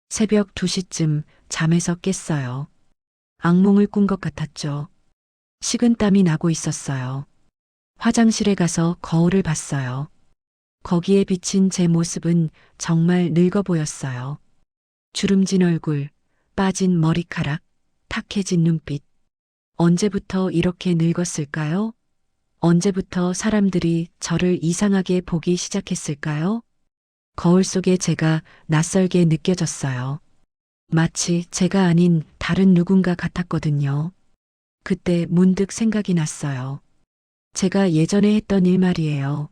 새벽 2시쯤 잠에서 깼어요. 악몽을 꾼 것 같았죠. 식은땀이 나고 있었어요. 화장실에 가서 거울을 봤어요. 거기에 비친 제 모습은 정말 늙어 보였어요. 주름진 얼굴, 빠진 머리카락, 탁해진 눈빛. 언제부터 이렇게 늙었을까요? 언제부터 사람들이 저를 이상하게 보기 시작했을까요? 거울 속에 제가 낯설게 느껴졌어요. 마치 제가 아닌 다른 누군가 같았거든요. 그때 문득 생각이 났어요. 제가 예전에 했던 일 말이에요.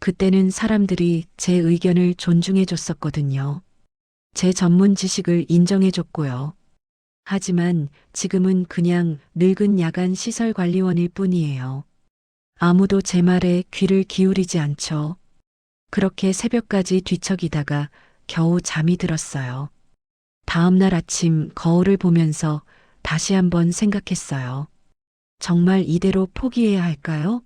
그때는 사람들이 제 의견을 존중해 줬었거든요. 제 전문 지식을 인정해 줬고요. 하지만 지금은 그냥 늙은 야간 시설 관리원일 뿐이에요. 아무도 제 말에 귀를 기울이지 않죠. 그렇게 새벽까지 뒤척이다가 겨우 잠이 들었어요. 다음 날 아침 거울을 보면서 다시 한번 생각했어요. 정말 이대로 포기해야 할까요?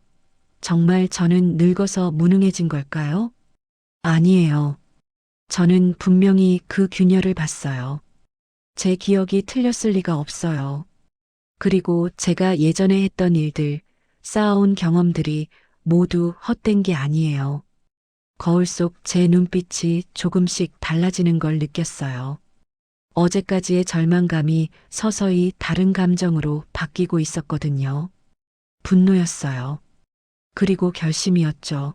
정말 저는 늙어서 무능해진 걸까요? 아니에요. 저는 분명히 그 균열을 봤어요. 제 기억이 틀렸을 리가 없어요. 그리고 제가 예전에 했던 일들, 쌓아온 경험들이 모두 헛된 게 아니에요. 거울 속 제 눈빛이 조금씩 달라지는 걸 느꼈어요. 어제까지의 절망감이 서서히 다른 감정으로 바뀌고 있었거든요. 분노였어요. 그리고 결심이었죠.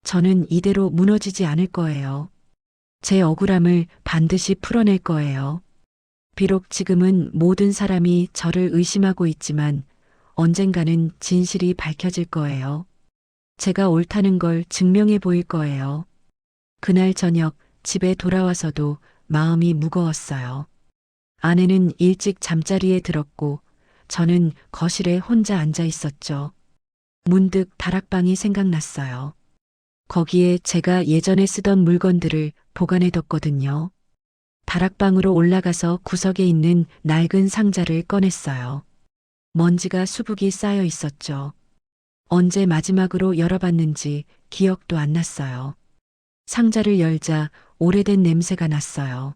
저는 이대로 무너지지 않을 거예요. 제 억울함을 반드시 풀어낼 거예요. 비록 지금은 모든 사람이 저를 의심하고 있지만 언젠가는 진실이 밝혀질 거예요. 제가 옳다는 걸 증명해 보일 거예요. 그날 저녁 집에 돌아와서도 마음이 무거웠어요. 아내는 일찍 잠자리에 들었고 저는 거실에 혼자 앉아 있었죠. 문득 다락방이 생각났어요. 거기에 제가 예전에 쓰던 물건들을 보관해뒀거든요. 다락방으로 올라가서 구석에 있는 낡은 상자를 꺼냈어요. 먼지가 수북이 쌓여 있었죠. 언제 마지막으로 열어봤는지 기억도 안 났어요. 상자를 열자 오래된 냄새가 났어요.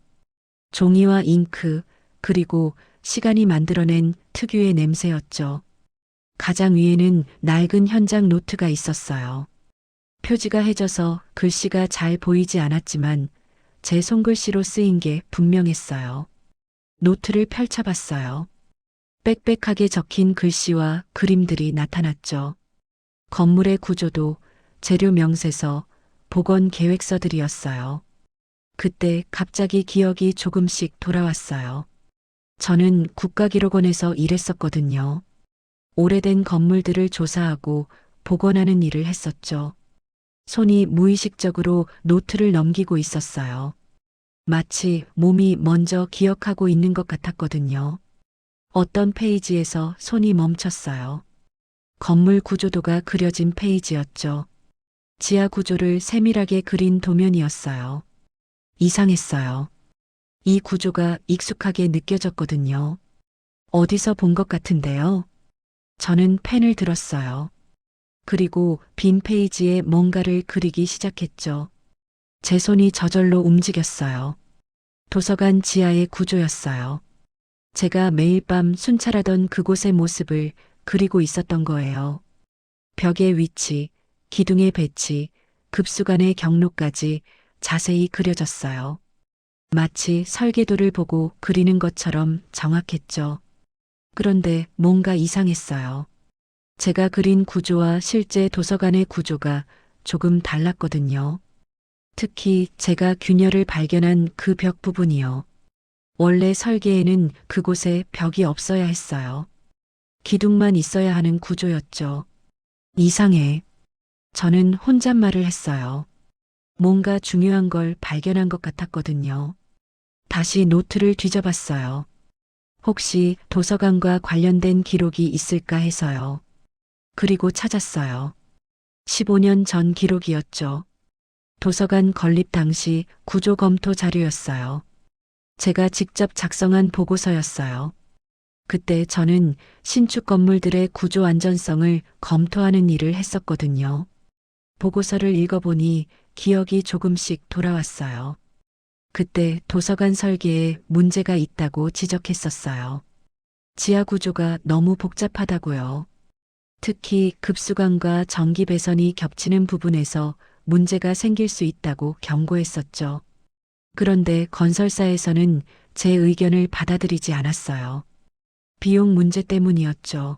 종이와 잉크, 그리고 시간이 만들어낸 특유의 냄새였죠. 가장 위에는 낡은 현장 노트가 있었어요. 표지가 해져서 글씨가 잘 보이지 않았지만 제 손글씨로 쓰인 게 분명했어요. 노트를 펼쳐봤어요. 빽빽하게 적힌 글씨와 그림들이 나타났죠. 건물의 구조도 재료 명세서, 복원 계획서들이었어요. 그때 갑자기 기억이 조금씩 돌아왔어요. 저는 국가기록원에서 일했었거든요. 오래된 건물들을 조사하고 복원하는 일을 했었죠. 손이 무의식적으로 노트를 넘기고 있었어요. 마치 몸이 먼저 기억하고 있는 것 같았거든요. 어떤 페이지에서 손이 멈췄어요. 건물 구조도가 그려진 페이지였죠. 지하 구조를 세밀하게 그린 도면이었어요. 이상했어요. 이 구조가 익숙하게 느껴졌거든요. 어디서 본 것 같은데요. 저는 펜을 들었어요. 그리고 빈 페이지에 뭔가를 그리기 시작했죠. 제 손이 저절로 움직였어요. 도서관 지하의 구조였어요. 제가 매일 밤 순찰하던 그곳의 모습을 그리고 있었던 거예요. 벽의 위치, 기둥의 배치, 급수관의 경로까지 자세히 그려졌어요. 마치 설계도를 보고 그리는 것처럼 정확했죠. 그런데 뭔가 이상했어요. 제가 그린 구조와 실제 도서관의 구조가 조금 달랐거든요. 특히 제가 균열을 발견한 그 벽 부분이요. 원래 설계에는 그곳에 벽이 없어야 했어요. 기둥만 있어야 하는 구조였죠. 이상해. 저는 혼잣말을 했어요. 뭔가 중요한 걸 발견한 것 같았거든요. 다시 노트를 뒤져봤어요. 혹시 도서관과 관련된 기록이 있을까 해서요. 그리고 찾았어요. 15년 전 기록이었죠. 도서관 건립 당시 구조 검토 자료였어요. 제가 직접 작성한 보고서였어요. 그때 저는 신축 건물들의 구조 안전성을 검토하는 일을 했었거든요. 보고서를 읽어보니 기억이 조금씩 돌아왔어요. 그때 도서관 설계에 문제가 있다고 지적했었어요. 지하 구조가 너무 복잡하다고요. 특히 급수관과 전기 배선이 겹치는 부분에서 문제가 생길 수 있다고 경고했었죠. 그런데 건설사에서는 제 의견을 받아들이지 않았어요. 비용 문제 때문이었죠.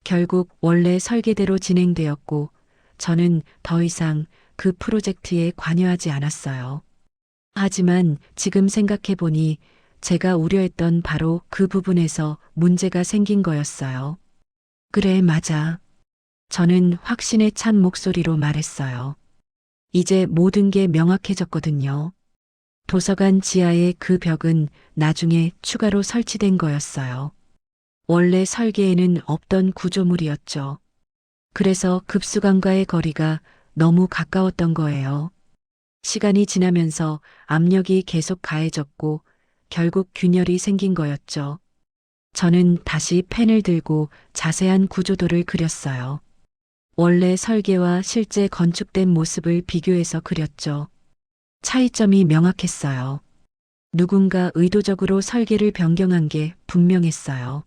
결국 원래 설계대로 진행되었고 저는 더 이상 그 프로젝트에 관여하지 않았어요. 하지만 지금 생각해 보니 제가 우려했던 바로 그 부분에서 문제가 생긴 거였어요. 그래, 맞아. 저는 확신에 찬 목소리로 말했어요. 이제 모든 게 명확해졌거든요. 도서관 지하의 그 벽은 나중에 추가로 설치된 거였어요. 원래 설계에는 없던 구조물이었죠. 그래서 급수관과의 거리가 너무 가까웠던 거예요. 시간이 지나면서 압력이 계속 가해졌고 결국 균열이 생긴 거였죠. 저는 다시 펜을 들고 자세한 구조도를 그렸어요. 원래 설계와 실제 건축된 모습을 비교해서 그렸죠. 차이점이 명확했어요. 누군가 의도적으로 설계를 변경한 게 분명했어요.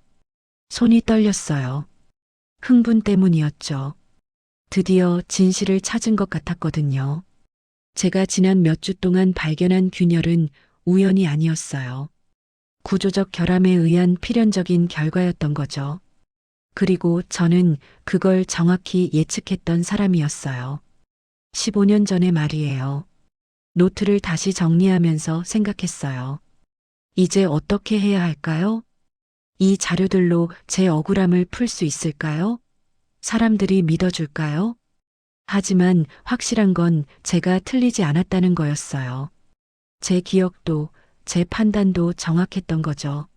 손이 떨렸어요. 흥분 때문이었죠. 드디어 진실을 찾은 것 같았거든요. 제가 지난 몇 주 동안 발견한 균열은 우연이 아니었어요. 구조적 결함에 의한 필연적인 결과였던 거죠. 그리고 저는 그걸 정확히 예측했던 사람이었어요. 15년 전의 말이에요. 노트를 다시 정리하면서 생각했어요. 이제 어떻게 해야 할까요? 이 자료들로 제 억울함을 풀 수 있을까요? 사람들이 믿어줄까요? 하지만 확실한 건 제가 틀리지 않았다는 거였어요. 제 기억도 제 판단도 정확했던 거죠.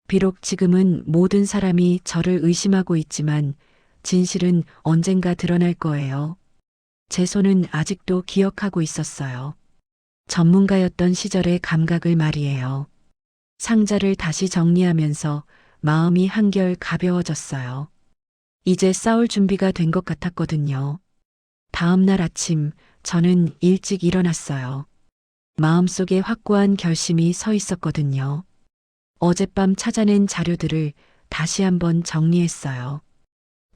비록 지금은 모든 사람이 저를 의심하고 있지만 진실은 언젠가 드러날 거예요. 제 손은 아직도 기억하고 있었어요. 전문가였던 시절의 감각을 말이에요. 상자를 다시 정리하면서 마음이 한결 가벼워졌어요. 이제 싸울 준비가 된 것 같았거든요. 다음 날 아침 저는 일찍 일어났어요. 마음속에 확고한 결심이 서 있었거든요. 어젯밤 찾아낸 자료들을 다시 한번 정리했어요.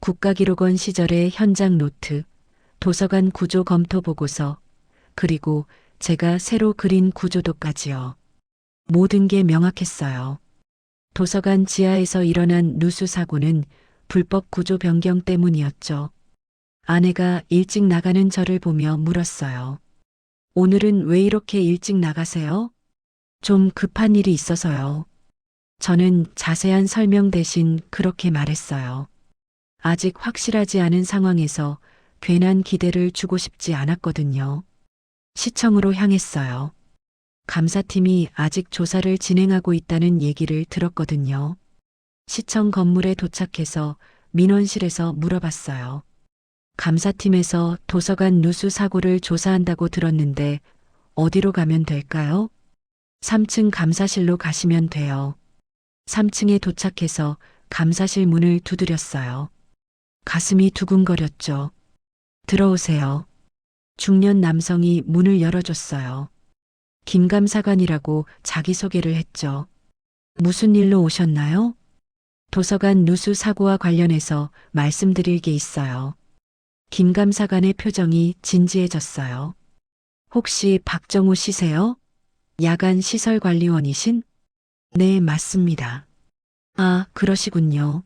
국가기록원 시절의 현장 노트, 도서관 구조 검토 보고서, 그리고 제가 새로 그린 구조도까지요. 모든 게 명확했어요. 도서관 지하에서 일어난 누수 사고는 불법 구조 변경 때문이었죠. 아내가 일찍 나가는 저를 보며 물었어요. 오늘은 왜 이렇게 일찍 나가세요? 좀 급한 일이 있어서요. 저는 자세한 설명 대신 그렇게 말했어요. 아직 확실하지 않은 상황에서 괜한 기대를 주고 싶지 않았거든요. 시청으로 향했어요. 감사팀이 아직 조사를 진행하고 있다는 얘기를 들었거든요. 시청 건물에 도착해서 민원실에서 물어봤어요. 감사팀에서 도서관 누수 사고를 조사한다고 들었는데 어디로 가면 될까요? 3층 감사실로 가시면 돼요. 3층에 도착해서 감사실 문을 두드렸어요. 가슴이 두근거렸죠. 들어오세요. 중년 남성이 문을 열어줬어요. 김 감사관이라고 자기소개를 했죠. 무슨 일로 오셨나요? 도서관 누수 사고와 관련해서 말씀드릴 게 있어요. 김 감사관의 표정이 진지해졌어요. 혹시 박정우 씨세요? 야간 시설관리원이신? 네, 맞습니다. 아, 그러시군요.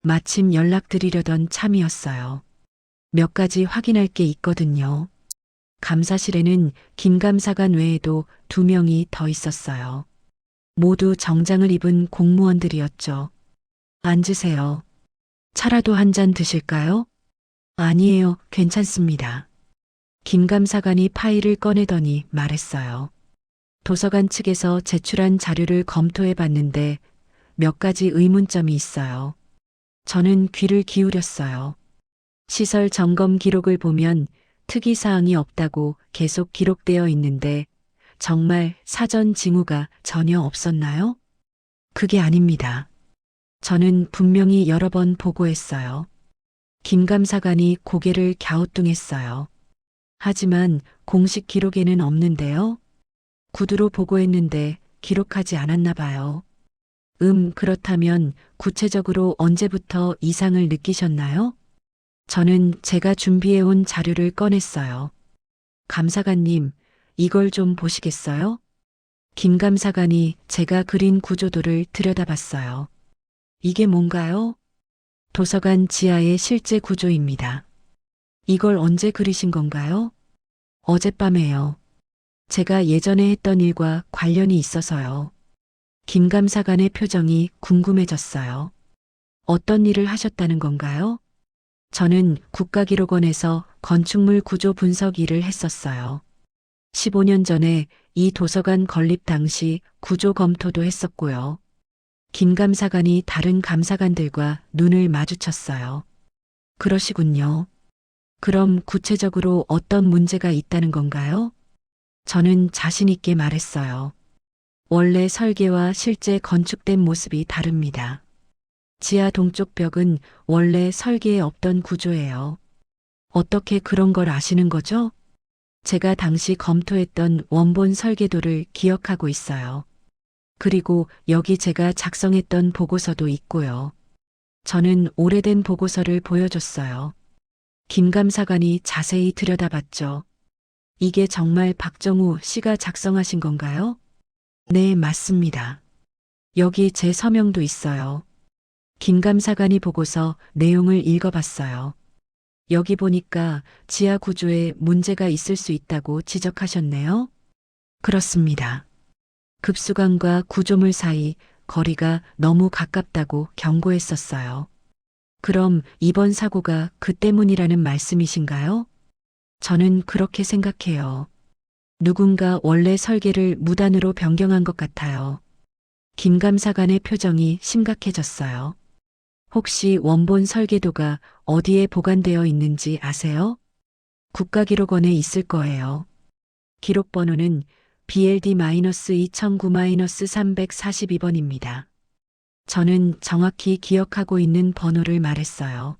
마침 연락드리려던 참이었어요. 몇 가지 확인할 게 있거든요. 감사실에는 김 감사관 외에도 2명이 더 있었어요. 모두 정장을 입은 공무원들이었죠. 앉으세요. 차라도 한 잔 드실까요? 아니에요, 괜찮습니다. 김 감사관이 파일을 꺼내더니 말했어요. 도서관 측에서 제출한 자료를 검토해 봤는데 몇 가지 의문점이 있어요. 저는 귀를 기울였어요. 시설 점검 기록을 보면 특이사항이 없다고 계속 기록되어 있는데 정말 사전 징후가 전혀 없었나요? 그게 아닙니다. 저는 분명히 여러 번 보고했어요. 김 감사관이 고개를 갸우뚱했어요. 하지만 공식 기록에는 없는데요. 구두로 보고했는데 기록하지 않았나 봐요. 그렇다면 구체적으로 언제부터 이상을 느끼셨나요? 저는 제가 준비해온 자료를 꺼냈어요. 감사관님, 이걸 좀 보시겠어요? 김 감사관이 제가 그린 구조도를 들여다봤어요. 이게 뭔가요? 도서관 지하의 실제 구조입니다. 이걸 언제 그리신 건가요? 어젯밤에요. 제가 예전에 했던 일과 관련이 있어서요. 김 감사관의 표정이 궁금해졌어요. 어떤 일을 하셨다는 건가요? 저는 국가기록원에서 건축물 구조 분석 일을 했었어요. 15년 전에 이 도서관 건립 당시 구조 검토도 했었고요. 김 감사관이 다른 감사관들과 눈을 마주쳤어요. 그러시군요. 그럼 구체적으로 어떤 문제가 있다는 건가요? 저는 자신 있게 말했어요. 원래 설계와 실제 건축된 모습이 다릅니다. 지하 동쪽 벽은 원래 설계에 없던 구조예요. 어떻게 그런 걸 아시는 거죠? 제가 당시 검토했던 원본 설계도를 기억하고 있어요. 그리고 여기 제가 작성했던 보고서도 있고요. 저는 오래된 보고서를 보여줬어요. 김 감사관이 자세히 들여다봤죠. 이게 정말 박정우 씨가 작성하신 건가요? 네, 맞습니다. 여기 제 서명도 있어요. 김 감사관이 보고서 내용을 읽어봤어요. 여기 보니까 지하 구조에 문제가 있을 수 있다고 지적하셨네요. 그렇습니다. 급수관과 구조물 사이 거리가 너무 가깝다고 경고했었어요. 그럼 이번 사고가 그 때문이라는 말씀이신가요? 저는 그렇게 생각해요. 누군가 원래 설계를 무단으로 변경한 것 같아요. 김 감사관의 표정이 심각해졌어요. 혹시 원본 설계도가 어디에 보관되어 있는지 아세요? 국가기록원에 있을 거예요. 기록 번호는 BLD-2009-342번입니다. 저는 정확히 기억하고 있는 번호를 말했어요.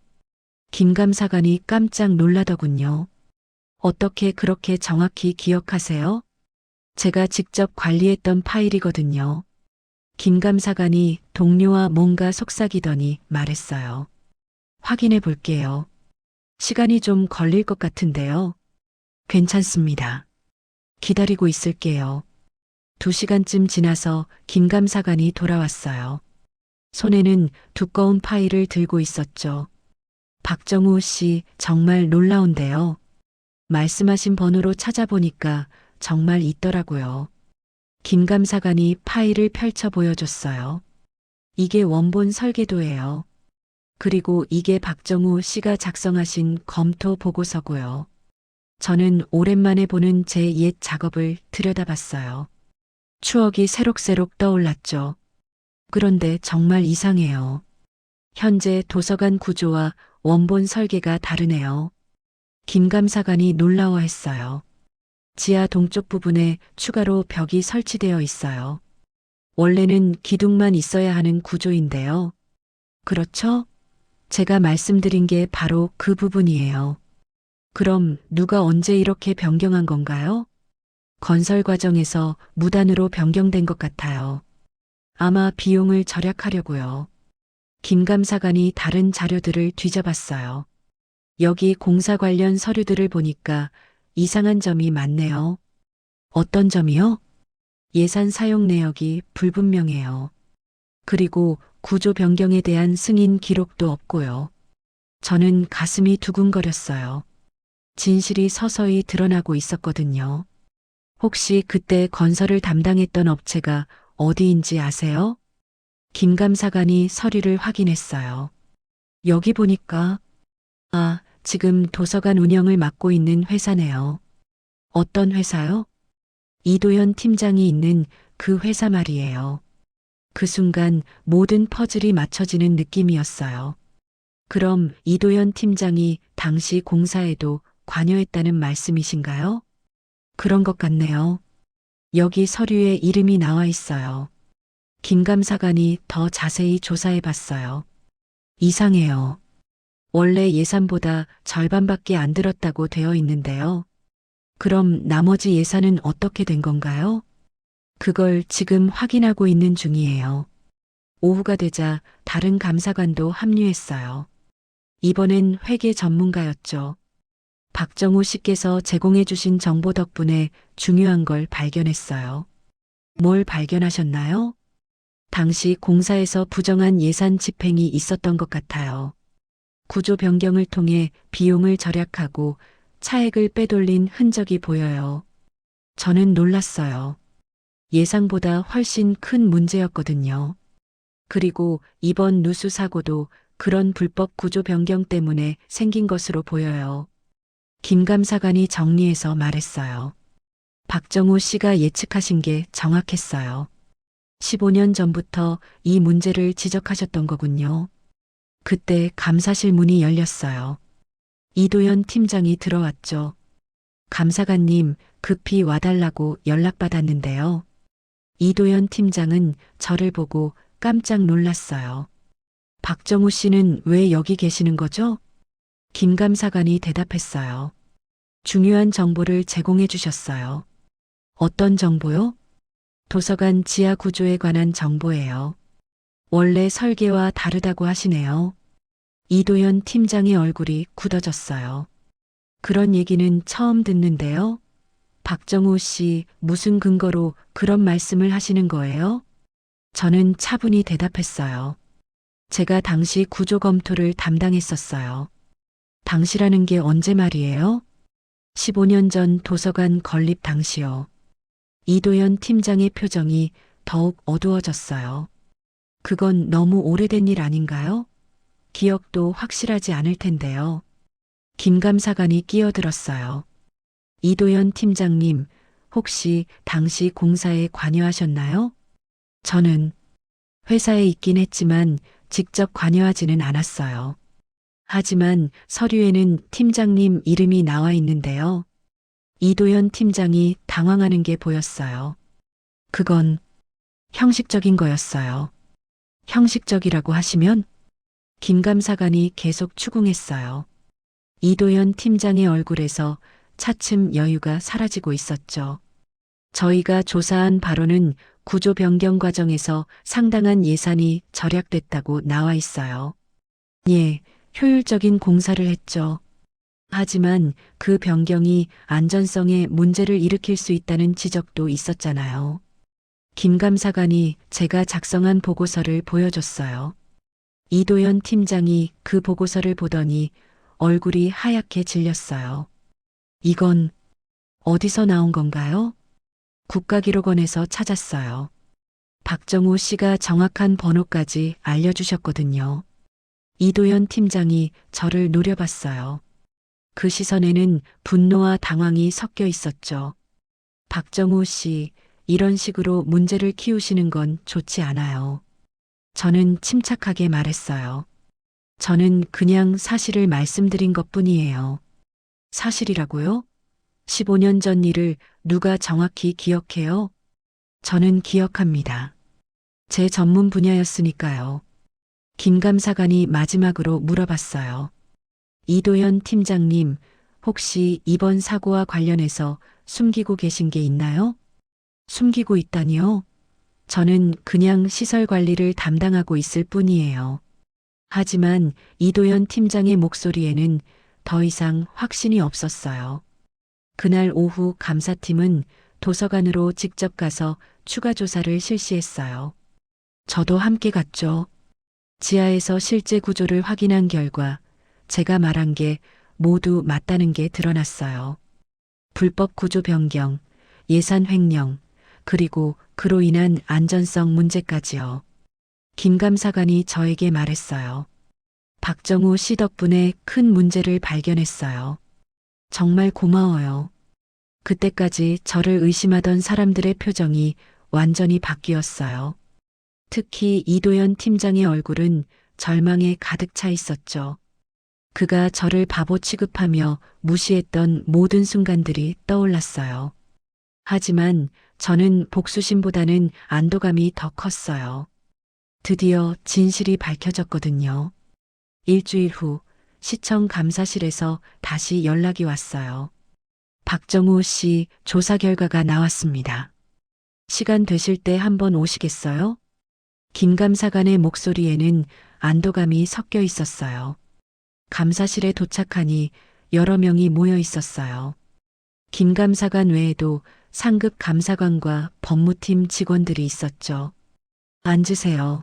김 감사관이 깜짝 놀라더군요. 어떻게 그렇게 정확히 기억하세요? 제가 직접 관리했던 파일이거든요. 김 감사관이 동료와 뭔가 속삭이더니 말했어요. 확인해 볼게요. 시간이 좀 걸릴 것 같은데요. 괜찮습니다. 기다리고 있을게요. 2시간쯤 지나서 김 감사관이 돌아왔어요. 손에는 두꺼운 파일을 들고 있었죠. 박정우 씨, 정말 놀라운데요. 말씀하신 번호로 찾아보니까 정말 있더라고요. 김 감사관이 파일을 펼쳐 보여줬어요. 이게 원본 설계도예요. 그리고 이게 박정우 씨가 작성하신 검토 보고서고요. 저는 오랜만에 보는 제 옛 작업을 들여다봤어요. 추억이 새록새록 떠올랐죠. 그런데 정말 이상해요. 현재 도서관 구조와 원본 설계가 다르네요. 김 감사관이 놀라워했어요. 지하 동쪽 부분에 추가로 벽이 설치되어 있어요. 원래는 기둥만 있어야 하는 구조인데요. 그렇죠? 제가 말씀드린 게 바로 그 부분이에요. 그럼 누가 언제 이렇게 변경한 건가요? 건설 과정에서 무단으로 변경된 것 같아요. 아마 비용을 절약하려고요. 김 감사관이 다른 자료들을 뒤져봤어요. 여기 공사 관련 서류들을 보니까 이상한 점이 많네요. 어떤 점이요? 예산 사용 내역이 불분명해요. 그리고 구조 변경에 대한 승인 기록도 없고요. 저는 가슴이 두근거렸어요. 진실이 서서히 드러나고 있었거든요. 혹시 그때 건설을 담당했던 업체가 어디인지 아세요? 김 감사관이 서류를 확인했어요. 여기 보니까, 지금 도서관 운영을 맡고 있는 회사네요. 어떤 회사요? 이도현 팀장이 있는 그 회사 말이에요. 그 순간 모든 퍼즐이 맞춰지는 느낌이었어요. 그럼 이도현 팀장이 당시 공사에도 관여했다는 말씀이신가요? 그런 것 같네요. 여기 서류에 이름이 나와 있어요. 김 감사관이 더 자세히 조사해 봤어요. 이상해요. 원래 예산보다 절반밖에 안 들었다고 되어 있는데요. 그럼 나머지 예산은 어떻게 된 건가요? 그걸 지금 확인하고 있는 중이에요. 오후가 되자 다른 감사관도 합류했어요. 이번엔 회계 전문가였죠. 박정우 씨께서 제공해 주신 정보 덕분에 중요한 걸 발견했어요. 뭘 발견하셨나요? 당시 공사에서 부정한 예산 집행이 있었던 것 같아요. 구조 변경을 통해 비용을 절약하고 차액을 빼돌린 흔적이 보여요. 저는 놀랐어요. 예상보다 훨씬 큰 문제였거든요. 그리고 이번 누수 사고도 그런 불법 구조 변경 때문에 생긴 것으로 보여요. 김 감사관이 정리해서 말했어요. 박정우 씨가 예측하신 게 정확했어요. 15년 전부터 이 문제를 지적하셨던 거군요. 그때 감사실 문이 열렸어요. 이도현 팀장이 들어왔죠. 감사관님, 급히 와달라고 연락받았는데요. 이도현 팀장은 저를 보고 깜짝 놀랐어요. 박정우 씨는 왜 여기 계시는 거죠? 김 감사관이 대답했어요. 중요한 정보를 제공해 주셨어요. 어떤 정보요? 도서관 지하 구조에 관한 정보예요. 원래 설계와 다르다고 하시네요. 이도현 팀장의 얼굴이 굳어졌어요. 그런 얘기는 처음 듣는데요. 박정우 씨 무슨 근거로 그런 말씀을 하시는 거예요? 저는 차분히 대답했어요. 제가 당시 구조 검토를 담당했었어요. 당시라는 게 언제 말이에요? 15년 전 도서관 건립 당시요. 이도현 팀장의 표정이 더욱 어두워졌어요. 그건 너무 오래된 일 아닌가요? 기억도 확실하지 않을 텐데요. 김 감사관이 끼어들었어요. 이도현 팀장님, 혹시 당시 공사에 관여하셨나요? 저는 회사에 있긴 했지만 직접 관여하지는 않았어요. 하지만 서류에는 팀장님 이름이 나와 있는데요. 이도현 팀장이 당황하는 게 보였어요. 그건 형식적인 거였어요. 형식적이라고 하시면? 김 감사관이 계속 추궁했어요. 이도현 팀장의 얼굴에서 차츰 여유가 사라지고 있었죠. 저희가 조사한 바로는 구조 변경 과정에서 상당한 예산이 절약됐다고 나와 있어요. 예, 효율적인 공사를 했죠. 하지만 그 변경이 안전성에 문제를 일으킬 수 있다는 지적도 있었잖아요. 김 감사관이 제가 작성한 보고서를 보여줬어요. 이도현 팀장이 그 보고서를 보더니 얼굴이 하얗게 질렸어요. 이건 어디서 나온 건가요? 국가기록원에서 찾았어요. 박정우 씨가 정확한 번호까지 알려주셨거든요. 이도현 팀장이 저를 노려봤어요. 그 시선에는 분노와 당황이 섞여 있었죠. 박정우 씨, 이런 식으로 문제를 키우시는 건 좋지 않아요. 저는 침착하게 말했어요. 저는 그냥 사실을 말씀드린 것 뿐이에요. 사실이라고요? 15년 전 일을 누가 정확히 기억해요? 저는 기억합니다. 제 전문 분야였으니까요. 김 감사관이 마지막으로 물어봤어요. 이도현 팀장님, 혹시 이번 사고와 관련해서 숨기고 계신 게 있나요? 숨기고 있다니요? 저는 그냥 시설 관리를 담당하고 있을 뿐이에요. 하지만 이도현 팀장의 목소리에는 더 이상 확신이 없었어요. 그날 오후 감사팀은 도서관으로 직접 가서 추가 조사를 실시했어요. 저도 함께 갔죠. 지하에서 실제 구조를 확인한 결과 제가 말한 게 모두 맞다는 게 드러났어요. 불법 구조 변경, 예산 횡령, 그리고 그로 인한 안전성 문제까지요. 김 감사관이 저에게 말했어요. 박정우 씨 덕분에 큰 문제를 발견했어요. 정말 고마워요. 그때까지 저를 의심하던 사람들의 표정이 완전히 바뀌었어요. 특히 이도현 팀장의 얼굴은 절망에 가득 차 있었죠. 그가 저를 바보 취급하며 무시했던 모든 순간들이 떠올랐어요. 하지만 저는 복수심보다는 안도감이 더 컸어요. 드디어 진실이 밝혀졌거든요. 일주일 후 시청 감사실에서 다시 연락이 왔어요. 박정우 씨 조사 결과가 나왔습니다. 시간 되실 때 한번 오시겠어요? 김 감사관의 목소리에는 안도감이 섞여 있었어요. 감사실에 도착하니 여러 명이 모여 있었어요. 김 감사관 외에도 상급 감사관과 법무팀 직원들이 있었죠. 앉으세요.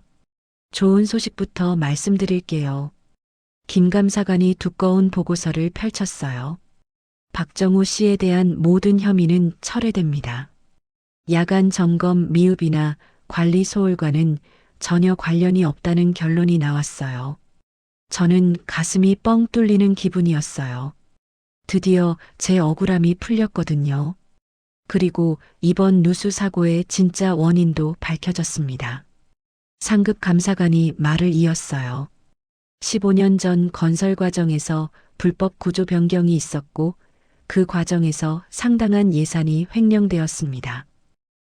좋은 소식부터 말씀드릴게요. 김 감사관이 두꺼운 보고서를 펼쳤어요. 박정우 씨에 대한 모든 혐의는 철회됩니다. 야간 점검 미흡이나 관리 소홀과는 전혀 관련이 없다는 결론이 나왔어요. 저는 가슴이 뻥 뚫리는 기분이었어요. 드디어 제 억울함이 풀렸거든요. 그리고 이번 누수 사고의 진짜 원인도 밝혀졌습니다. 상급 감사관이 말을 이었어요. 15년 전 건설 과정에서 불법 구조 변경이 있었고 그 과정에서 상당한 예산이 횡령되었습니다.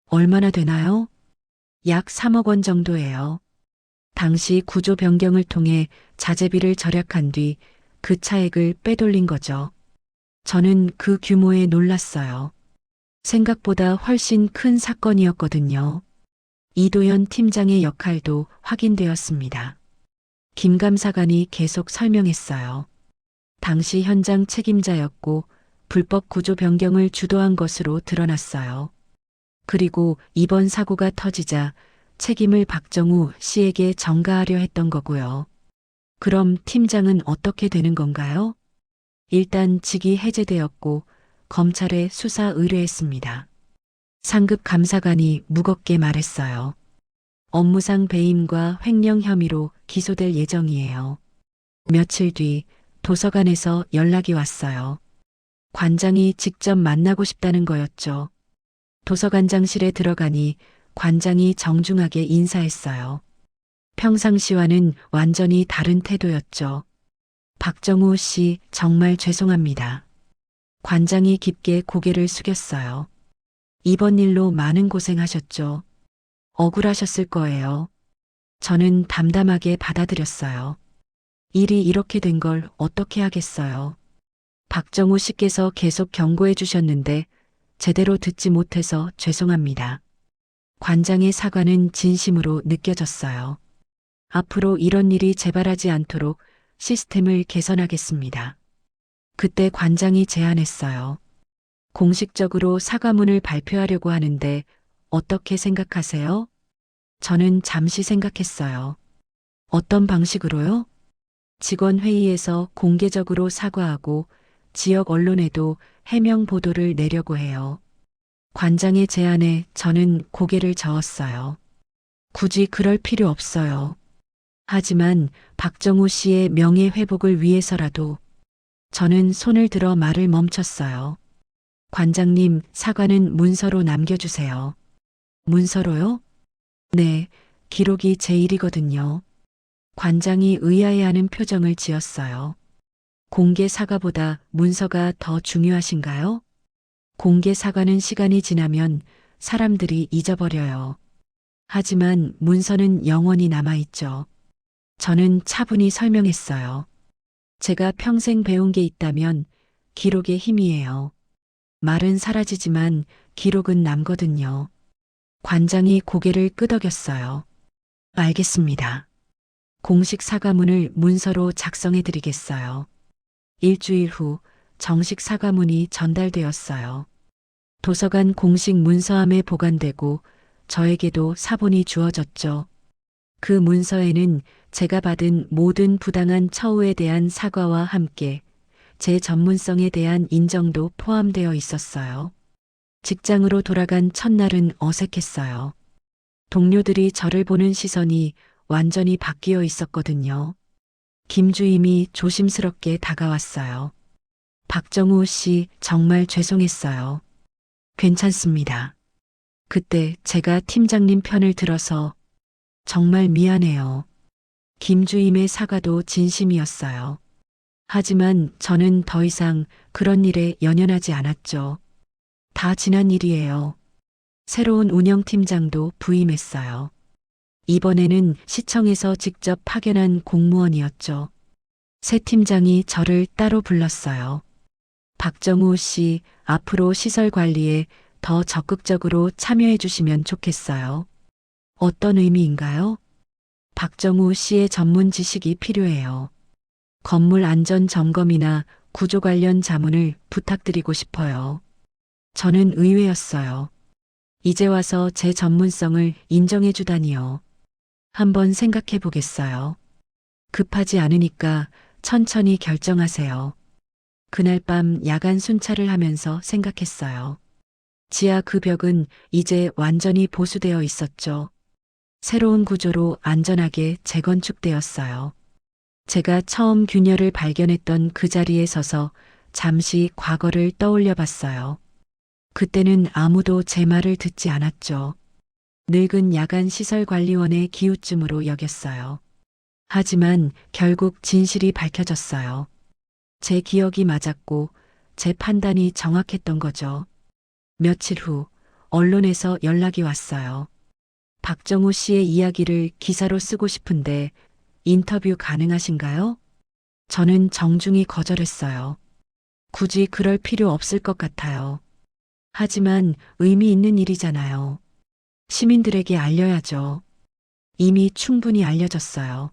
얼마나 되나요? 약 3억 원 정도예요. 당시 구조 변경을 통해 자재비를 절약한 뒤 그 차액을 빼돌린 거죠. 저는 그 규모에 놀랐어요. 생각보다 훨씬 큰 사건이었거든요. 이도현 팀장의 역할도 확인되었습니다. 김 감사관이 계속 설명했어요. 당시 현장 책임자였고 불법 구조 변경을 주도한 것으로 드러났어요. 그리고 이번 사고가 터지자 책임을 박정우 씨에게 전가하려 했던 거고요. 그럼 팀장은 어떻게 되는 건가요? 일단 직위 해제되었고 검찰에 수사 의뢰했습니다. 상급 감사관이 무겁게 말했어요. 업무상 배임과 횡령 혐의로 기소될 예정이에요. 며칠 뒤 도서관에서 연락이 왔어요. 관장이 직접 만나고 싶다는 거였죠. 도서관장실에 들어가니 관장이 정중하게 인사했어요. 평상시와는 완전히 다른 태도였죠. 박정우 씨, 정말 죄송합니다. 관장이 깊게 고개를 숙였어요. 이번 일로 많은 고생하셨죠. 억울하셨을 거예요. 저는 담담하게 받아들였어요. 일이 이렇게 된 걸 어떻게 하겠어요. 박정우 씨께서 계속 경고해 주셨는데 제대로 듣지 못해서 죄송합니다. 관장의 사과는 진심으로 느껴졌어요. 앞으로 이런 일이 재발하지 않도록 시스템을 개선하겠습니다. 그때 관장이 제안했어요. 공식적으로 사과문을 발표하려고 하는데 어떻게 생각하세요? 저는 잠시 생각했어요. 어떤 방식으로요? 직원 회의에서 공개적으로 사과하고 지역 언론에도 해명 보도를 내려고 해요. 관장의 제안에 저는 고개를 저었어요. 굳이 그럴 필요 없어요. 하지만 박정우 씨의 명예 회복을 위해서라도 저는 손을 들어 말을 멈췄어요. 관장님, 사과는 문서로 남겨주세요. 문서로요? 네, 기록이 제 일이거든요. 관장이 의아해하는 표정을 지었어요. 공개 사과보다 문서가 더 중요하신가요? 공개 사과는 시간이 지나면 사람들이 잊어버려요. 하지만 문서는 영원히 남아있죠. 저는 차분히 설명했어요. 제가 평생 배운 게 있다면 기록의 힘이에요. 말은 사라지지만 기록은 남거든요. 관장이 고개를 끄덕였어요. 알겠습니다. 공식 사과문을 문서로 작성해 드리겠어요. 일주일 후 정식 사과문이 전달되었어요. 도서관 공식 문서함에 보관되고 저에게도 사본이 주어졌죠. 그 문서에는 제가 받은 모든 부당한 처우에 대한 사과와 함께 제 전문성에 대한 인정도 포함되어 있었어요. 직장으로 돌아간 첫날은 어색했어요. 동료들이 저를 보는 시선이 완전히 바뀌어 있었거든요. 김주임이 조심스럽게 다가왔어요. 박정우 씨, 정말 죄송했어요. 괜찮습니다. 그때 제가 팀장님 편을 들어서 정말 미안해요. 김주임의 사과도 진심이었어요. 하지만 저는 더 이상 그런 일에 연연하지 않았죠. 다 지난 일이에요. 새로운 운영팀장도 부임했어요. 이번에는 시청에서 직접 파견한 공무원이었죠. 새 팀장이 저를 따로 불렀어요. 박정우 씨, 앞으로 시설 관리에 더 적극적으로 참여해 주시면 좋겠어요. 어떤 의미인가요? 박정우 씨의 전문 지식이 필요해요. 건물 안전 점검이나 구조 관련 자문을 부탁드리고 싶어요. 저는 의외였어요. 이제 와서 제 전문성을 인정해 주다니요. 한번 생각해 보겠어요. 급하지 않으니까 천천히 결정하세요. 그날 밤 야간 순찰을 하면서 생각했어요. 지하 그 벽은 이제 완전히 보수되어 있었죠. 새로운 구조로 안전하게 재건축되었어요. 제가 처음 균열을 발견했던 그 자리에 서서 잠시 과거를 떠올려 봤어요. 그때는 아무도 제 말을 듣지 않았죠. 늙은 야간 시설관리원의 기우쯤으로 여겼어요. 하지만 결국 진실이 밝혀졌어요. 제 기억이 맞았고 제 판단이 정확했던 거죠. 며칠 후 언론에서 연락이 왔어요. 박정우 씨의 이야기를 기사로 쓰고 싶은데 인터뷰 가능하신가요? 저는 정중히 거절했어요. 굳이 그럴 필요 없을 것 같아요. 하지만 의미 있는 일이잖아요. 시민들에게 알려야죠. 이미 충분히 알려졌어요.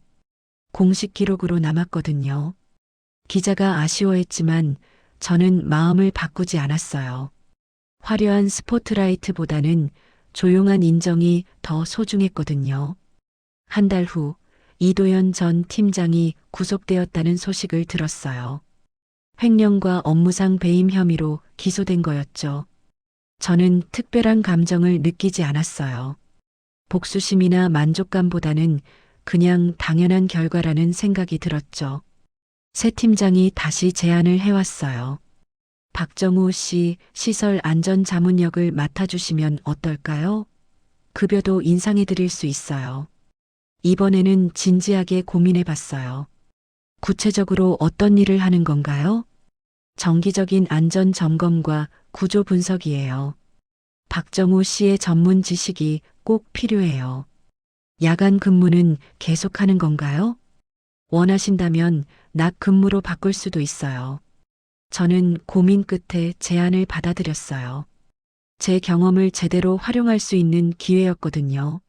공식 기록으로 남았거든요. 기자가 아쉬워했지만 저는 마음을 바꾸지 않았어요. 화려한 스포트라이트보다는 조용한 인정이 더 소중했거든요. 한 달 후 이도현 전 팀장이 구속되었다는 소식을 들었어요. 횡령과 업무상 배임 혐의로 기소된 거였죠. 저는 특별한 감정을 느끼지 않았어요. 복수심이나 만족감보다는 그냥 당연한 결과라는 생각이 들었죠. 새 팀장이 다시 제안을 해왔어요. 박정우 씨 시설 안전 자문역을 맡아주시면 어떨까요? 급여도 인상해 드릴 수 있어요. 이번에는 진지하게 고민해 봤어요. 구체적으로 어떤 일을 하는 건가요? 정기적인 안전 점검과 구조 분석이에요. 박정우 씨의 전문 지식이 꼭 필요해요. 야간 근무는 계속하는 건가요? 원하신다면 낮 근무로 바꿀 수도 있어요. 저는 고민 끝에 제안을 받아들였어요. 제 경험을 제대로 활용할 수 있는 기회였거든요.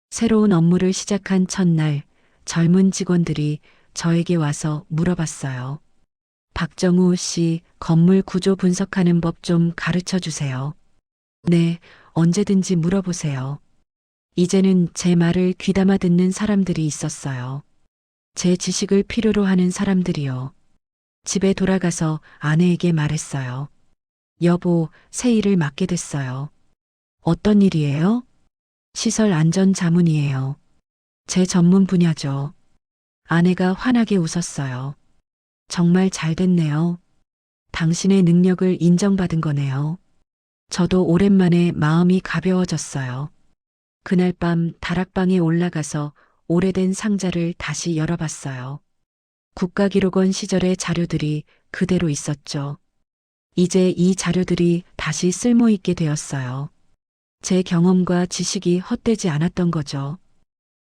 새로운 업무를 시작한 첫날, 젊은 직원들이 저에게 와서 물어봤어요. 박정우 씨, 건물 구조 분석하는 법 좀 가르쳐 주세요. 네, 언제든지 물어보세요. 이제는 제 말을 귀담아 듣는 사람들이 있었어요. 제 지식을 필요로 하는 사람들이요. 집에 돌아가서 아내에게 말했어요. 여보, 새 일을 맡게 됐어요. 어떤 일이에요? 시설 안전 자문이에요. 제 전문 분야죠. 아내가 환하게 웃었어요. 정말 잘 됐네요. 당신의 능력을 인정받은 거네요. 저도 오랜만에 마음이 가벼워졌어요. 그날 밤 다락방에 올라가서 오래된 상자를 다시 열어봤어요. 국가기록원 시절의 자료들이 그대로 있었죠. 이제 이 자료들이 다시 쓸모있게 되었어요. 제 경험과 지식이 헛되지 않았던 거죠.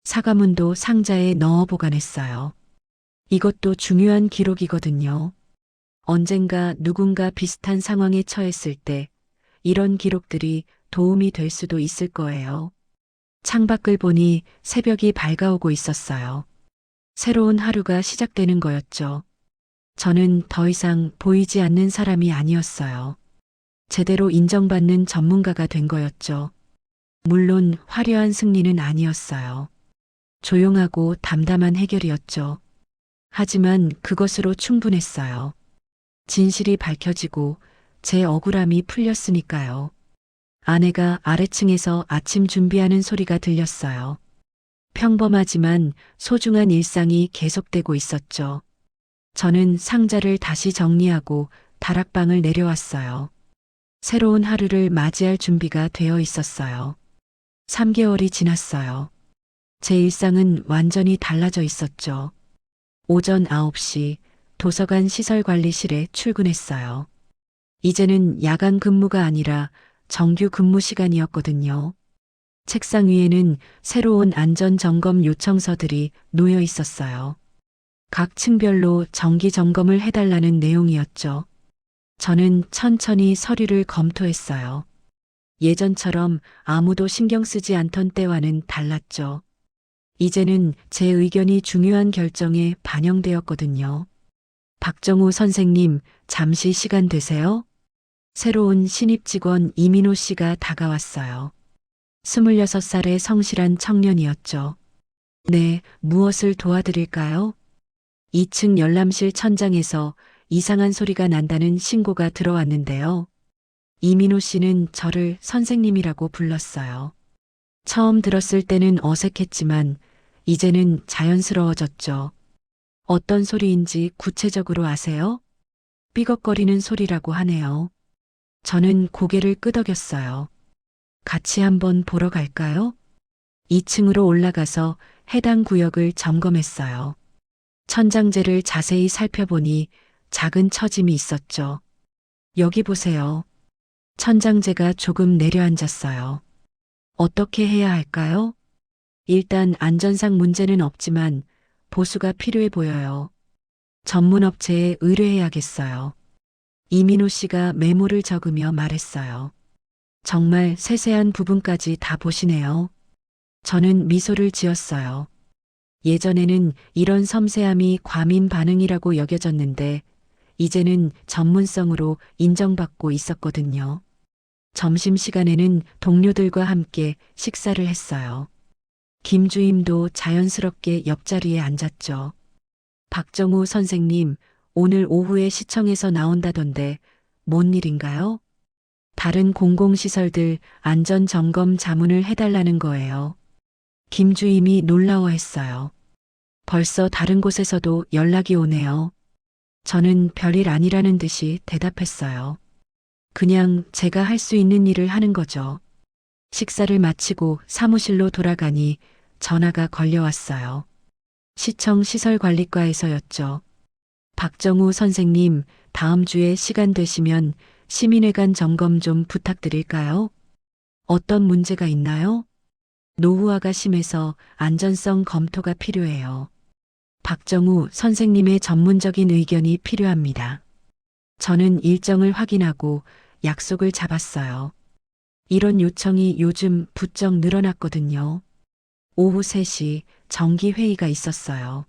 사과문도 상자에 넣어 보관했어요. 이것도 중요한 기록이거든요. 언젠가 누군가 비슷한 상황에 처했을 때 이런 기록들이 도움이 될 수도 있을 거예요. 창밖을 보니 새벽이 밝아오고 있었어요. 새로운 하루가 시작되는 거였죠. 저는 더 이상 보이지 않는 사람이 아니었어요. 제대로 인정받는 전문가가 된 거였죠. 물론 화려한 승리는 아니었어요. 조용하고 담담한 해결이었죠. 하지만 그것으로 충분했어요. 진실이 밝혀지고 제 억울함이 풀렸으니까요. 아내가 아래층에서 아침 준비하는 소리가 들렸어요. 평범하지만 소중한 일상이 계속되고 있었죠. 저는 상자를 다시 정리하고 다락방을 내려왔어요. 새로운 하루를 맞이할 준비가 되어 있었어요. 3개월이 지났어요. 제 일상은 완전히 달라져 있었죠. 오전 9시 도서관 시설관리실에 출근했어요. 이제는 야간 근무가 아니라 정규 근무 시간이었거든요. 책상 위에는 새로운 안전점검 요청서들이 놓여 있었어요. 각 층별로 정기 점검을 해달라는 내용이었죠. 저는 천천히 서류를 검토했어요. 예전처럼 아무도 신경 쓰지 않던 때와는 달랐죠. 이제는 제 의견이 중요한 결정에 반영되었거든요. 박정우 선생님, 잠시 시간 되세요? 새로운 신입 직원 이민호 씨가 다가왔어요. 26살의 성실한 청년이었죠. 네, 무엇을 도와드릴까요? 2층 열람실 천장에서 이상한 소리가 난다는 신고가 들어왔는데요. 이민호 씨는 저를 선생님이라고 불렀어요. 처음 들었을 때는 어색했지만 이제는 자연스러워졌죠. 어떤 소리인지 구체적으로 아세요? 삐걱거리는 소리라고 하네요. 저는 고개를 끄덕였어요. 같이 한번 보러 갈까요? 2층으로 올라가서 해당 구역을 점검했어요. 천장재를 자세히 살펴보니 작은 처짐이 있었죠. 여기 보세요. 천장재가 조금 내려앉았어요. 어떻게 해야 할까요? 일단 안전상 문제는 없지만 보수가 필요해 보여요. 전문 업체에 의뢰해야겠어요. 이민호 씨가 메모를 적으며 말했어요. 정말 세세한 부분까지 다 보시네요. 저는 미소를 지었어요. 예전에는 이런 섬세함이 과민 반응이라고 여겨졌는데 이제는 전문성으로 인정받고 있었거든요. 점심시간에는 동료들과 함께 식사를 했어요. 김 주임도 자연스럽게 옆자리에 앉았죠. 박정우 선생님, 오늘 오후에 시청에서 나온다던데 뭔 일인가요? 다른 공공시설들 안전점검 자문을 해달라는 거예요. 김 주임이 놀라워했어요. 벌써 다른 곳에서도 연락이 오네요. 저는 별일 아니라는 듯이 대답했어요. 그냥 제가 할 수 있는 일을 하는 거죠. 식사를 마치고 사무실로 돌아가니 전화가 걸려왔어요. 시청 시설관리과에서였죠. 박정우 선생님, 다음 주에 시간 되시면 시민회관 점검 좀 부탁드릴까요? 어떤 문제가 있나요? 노후화가 심해서 안전성 검토가 필요해요. 박정우 선생님의 전문적인 의견이 필요합니다. 저는 일정을 확인하고 약속을 잡았어요. 이런 요청이 요즘 부쩍 늘어났거든요. 오후 3시 정기회의가 있었어요.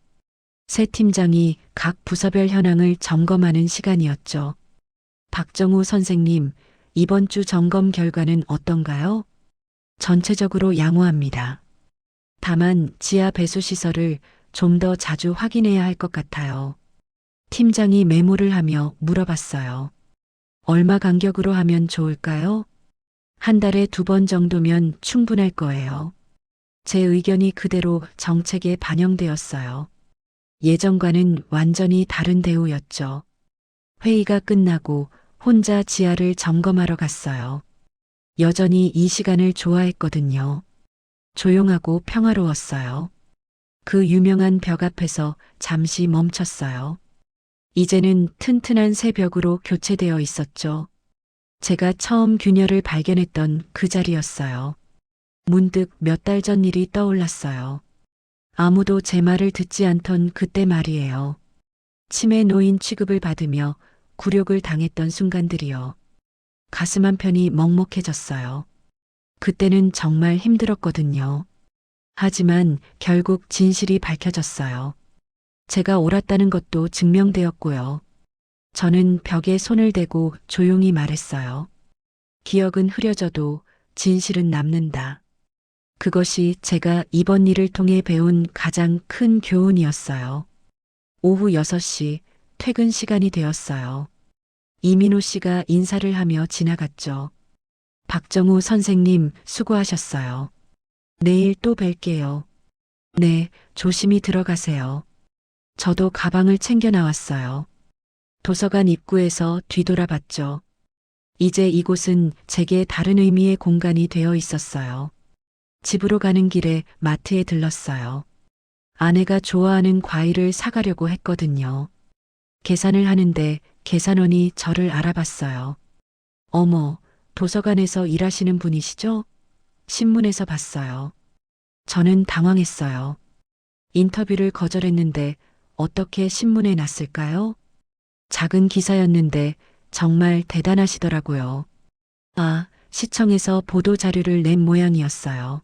새 팀장이 각 부서별 현황을 점검하는 시간이었죠. 박정우 선생님, 이번 주 점검 결과는 어떤가요? 전체적으로 양호합니다. 다만 지하 배수 시설을 좀 더 자주 확인해야 할 것 같아요. 팀장이 메모를 하며 물어봤어요. 얼마 간격으로 하면 좋을까요? 한 달에 2번 정도면 충분할 거예요. 제 의견이 그대로 정책에 반영되었어요. 예전과는 완전히 다른 대우였죠. 회의가 끝나고 혼자 지하를 점검하러 갔어요. 여전히 이 시간을 좋아했거든요. 조용하고 평화로웠어요. 그 유명한 벽 앞에서 잠시 멈췄어요. 이제는 튼튼한 새 벽으로 교체되어 있었죠. 제가 처음 균열을 발견했던 그 자리였어요. 문득 몇 달 전 일이 떠올랐어요. 아무도 제 말을 듣지 않던 그때 말이에요. 치매 노인 취급을 받으며 굴욕을 당했던 순간들이요. 가슴 한편이 먹먹해졌어요. 그때는 정말 힘들었거든요. 하지만 결국 진실이 밝혀졌어요. 제가 옳았다는 것도 증명되었고요. 저는 벽에 손을 대고 조용히 말했어요. 기억은 흐려져도 진실은 남는다. 그것이 제가 이번 일을 통해 배운 가장 큰 교훈이었어요. 오후 6시 퇴근 시간이 되었어요. 이민호 씨가 인사를 하며 지나갔죠. 박정우 선생님 수고하셨어요. 내일 또 뵐게요. 네, 조심히 들어가세요. 저도 가방을 챙겨 나왔어요. 도서관 입구에서 뒤돌아봤죠. 이제 이곳은 제게 다른 의미의 공간이 되어 있었어요. 집으로 가는 길에 마트에 들렀어요. 아내가 좋아하는 과일을 사가려고 했거든요. 계산을 하는데 계산원이 저를 알아봤어요. 어머, 도서관에서 일하시는 분이시죠? 신문에서 봤어요. 저는 당황했어요. 인터뷰를 거절했는데 어떻게 신문에 났을까요? 작은 기사였는데 정말 대단하시더라고요. 아, 시청에서 보도 자료를 낸 모양이었어요.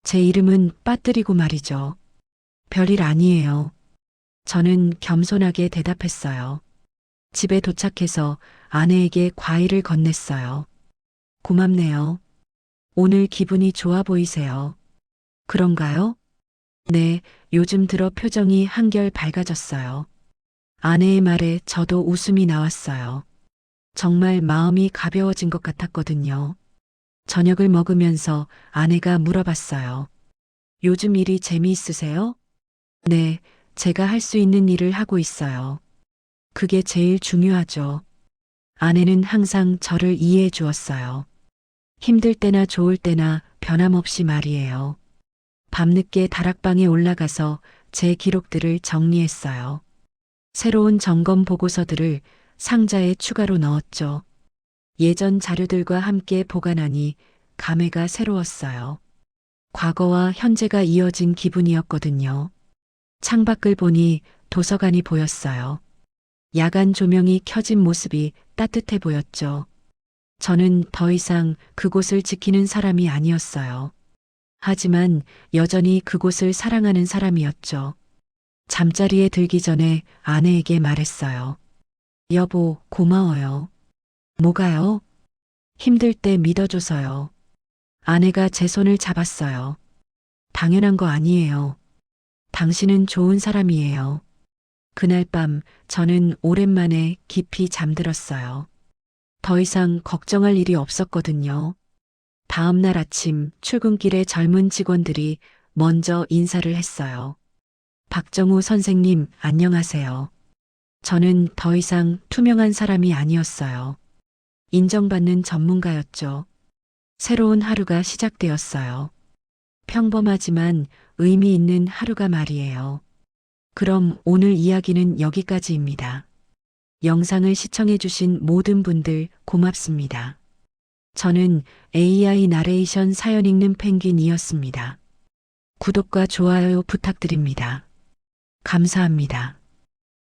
제 이름은 빠뜨리고 말이죠. 별일 아니에요. 저는 겸손하게 대답했어요. 집에 도착해서 아내에게 과일을 건넸어요. 고맙네요. 오늘 기분이 좋아 보이세요. 그런가요? 네, 요즘 들어 표정이 한결 밝아졌어요. 아내의 말에 저도 웃음이 나왔어요. 정말 마음이 가벼워진 것 같았거든요. 저녁을 먹으면서 아내가 물어봤어요. 요즘 일이 재미있으세요? 네, 제가 할 수 있는 일을 하고 있어요. 그게 제일 중요하죠. 아내는 항상 저를 이해해 주었어요. 힘들 때나 좋을 때나 변함없이 말이에요. 밤늦게 다락방에 올라가서 제 기록들을 정리했어요. 새로운 점검 보고서들을 상자에 추가로 넣었죠. 예전 자료들과 함께 보관하니 감회가 새로웠어요. 과거와 현재가 이어진 기분이었거든요. 창밖을 보니 도서관이 보였어요. 야간 조명이 켜진 모습이 따뜻해 보였죠. 저는 더 이상 그곳을 지키는 사람이 아니었어요. 하지만 여전히 그곳을 사랑하는 사람이었죠. 잠자리에 들기 전에 아내에게 말했어요. 여보, 고마워요. 뭐가요? 힘들 때 믿어줘서요. 아내가 제 손을 잡았어요. 당연한 거 아니에요. 당신은 좋은 사람이에요. 그날 밤 저는 오랜만에 깊이 잠들었어요. 더 이상 걱정할 일이 없었거든요. 다음 날 아침 출근길에 젊은 직원들이 먼저 인사를 했어요. 박정우 선생님, 안녕하세요. 저는 더 이상 투명한 사람이 아니었어요. 인정받는 전문가였죠. 새로운 하루가 시작되었어요. 평범하지만 의미 있는 하루가 말이에요. 그럼 오늘 이야기는 여기까지입니다. 영상을 시청해주신 모든 분들 고맙습니다. 저는 AI 나레이션 사연 읽는 펭귄이었습니다. 구독과 좋아요 부탁드립니다. 감사합니다.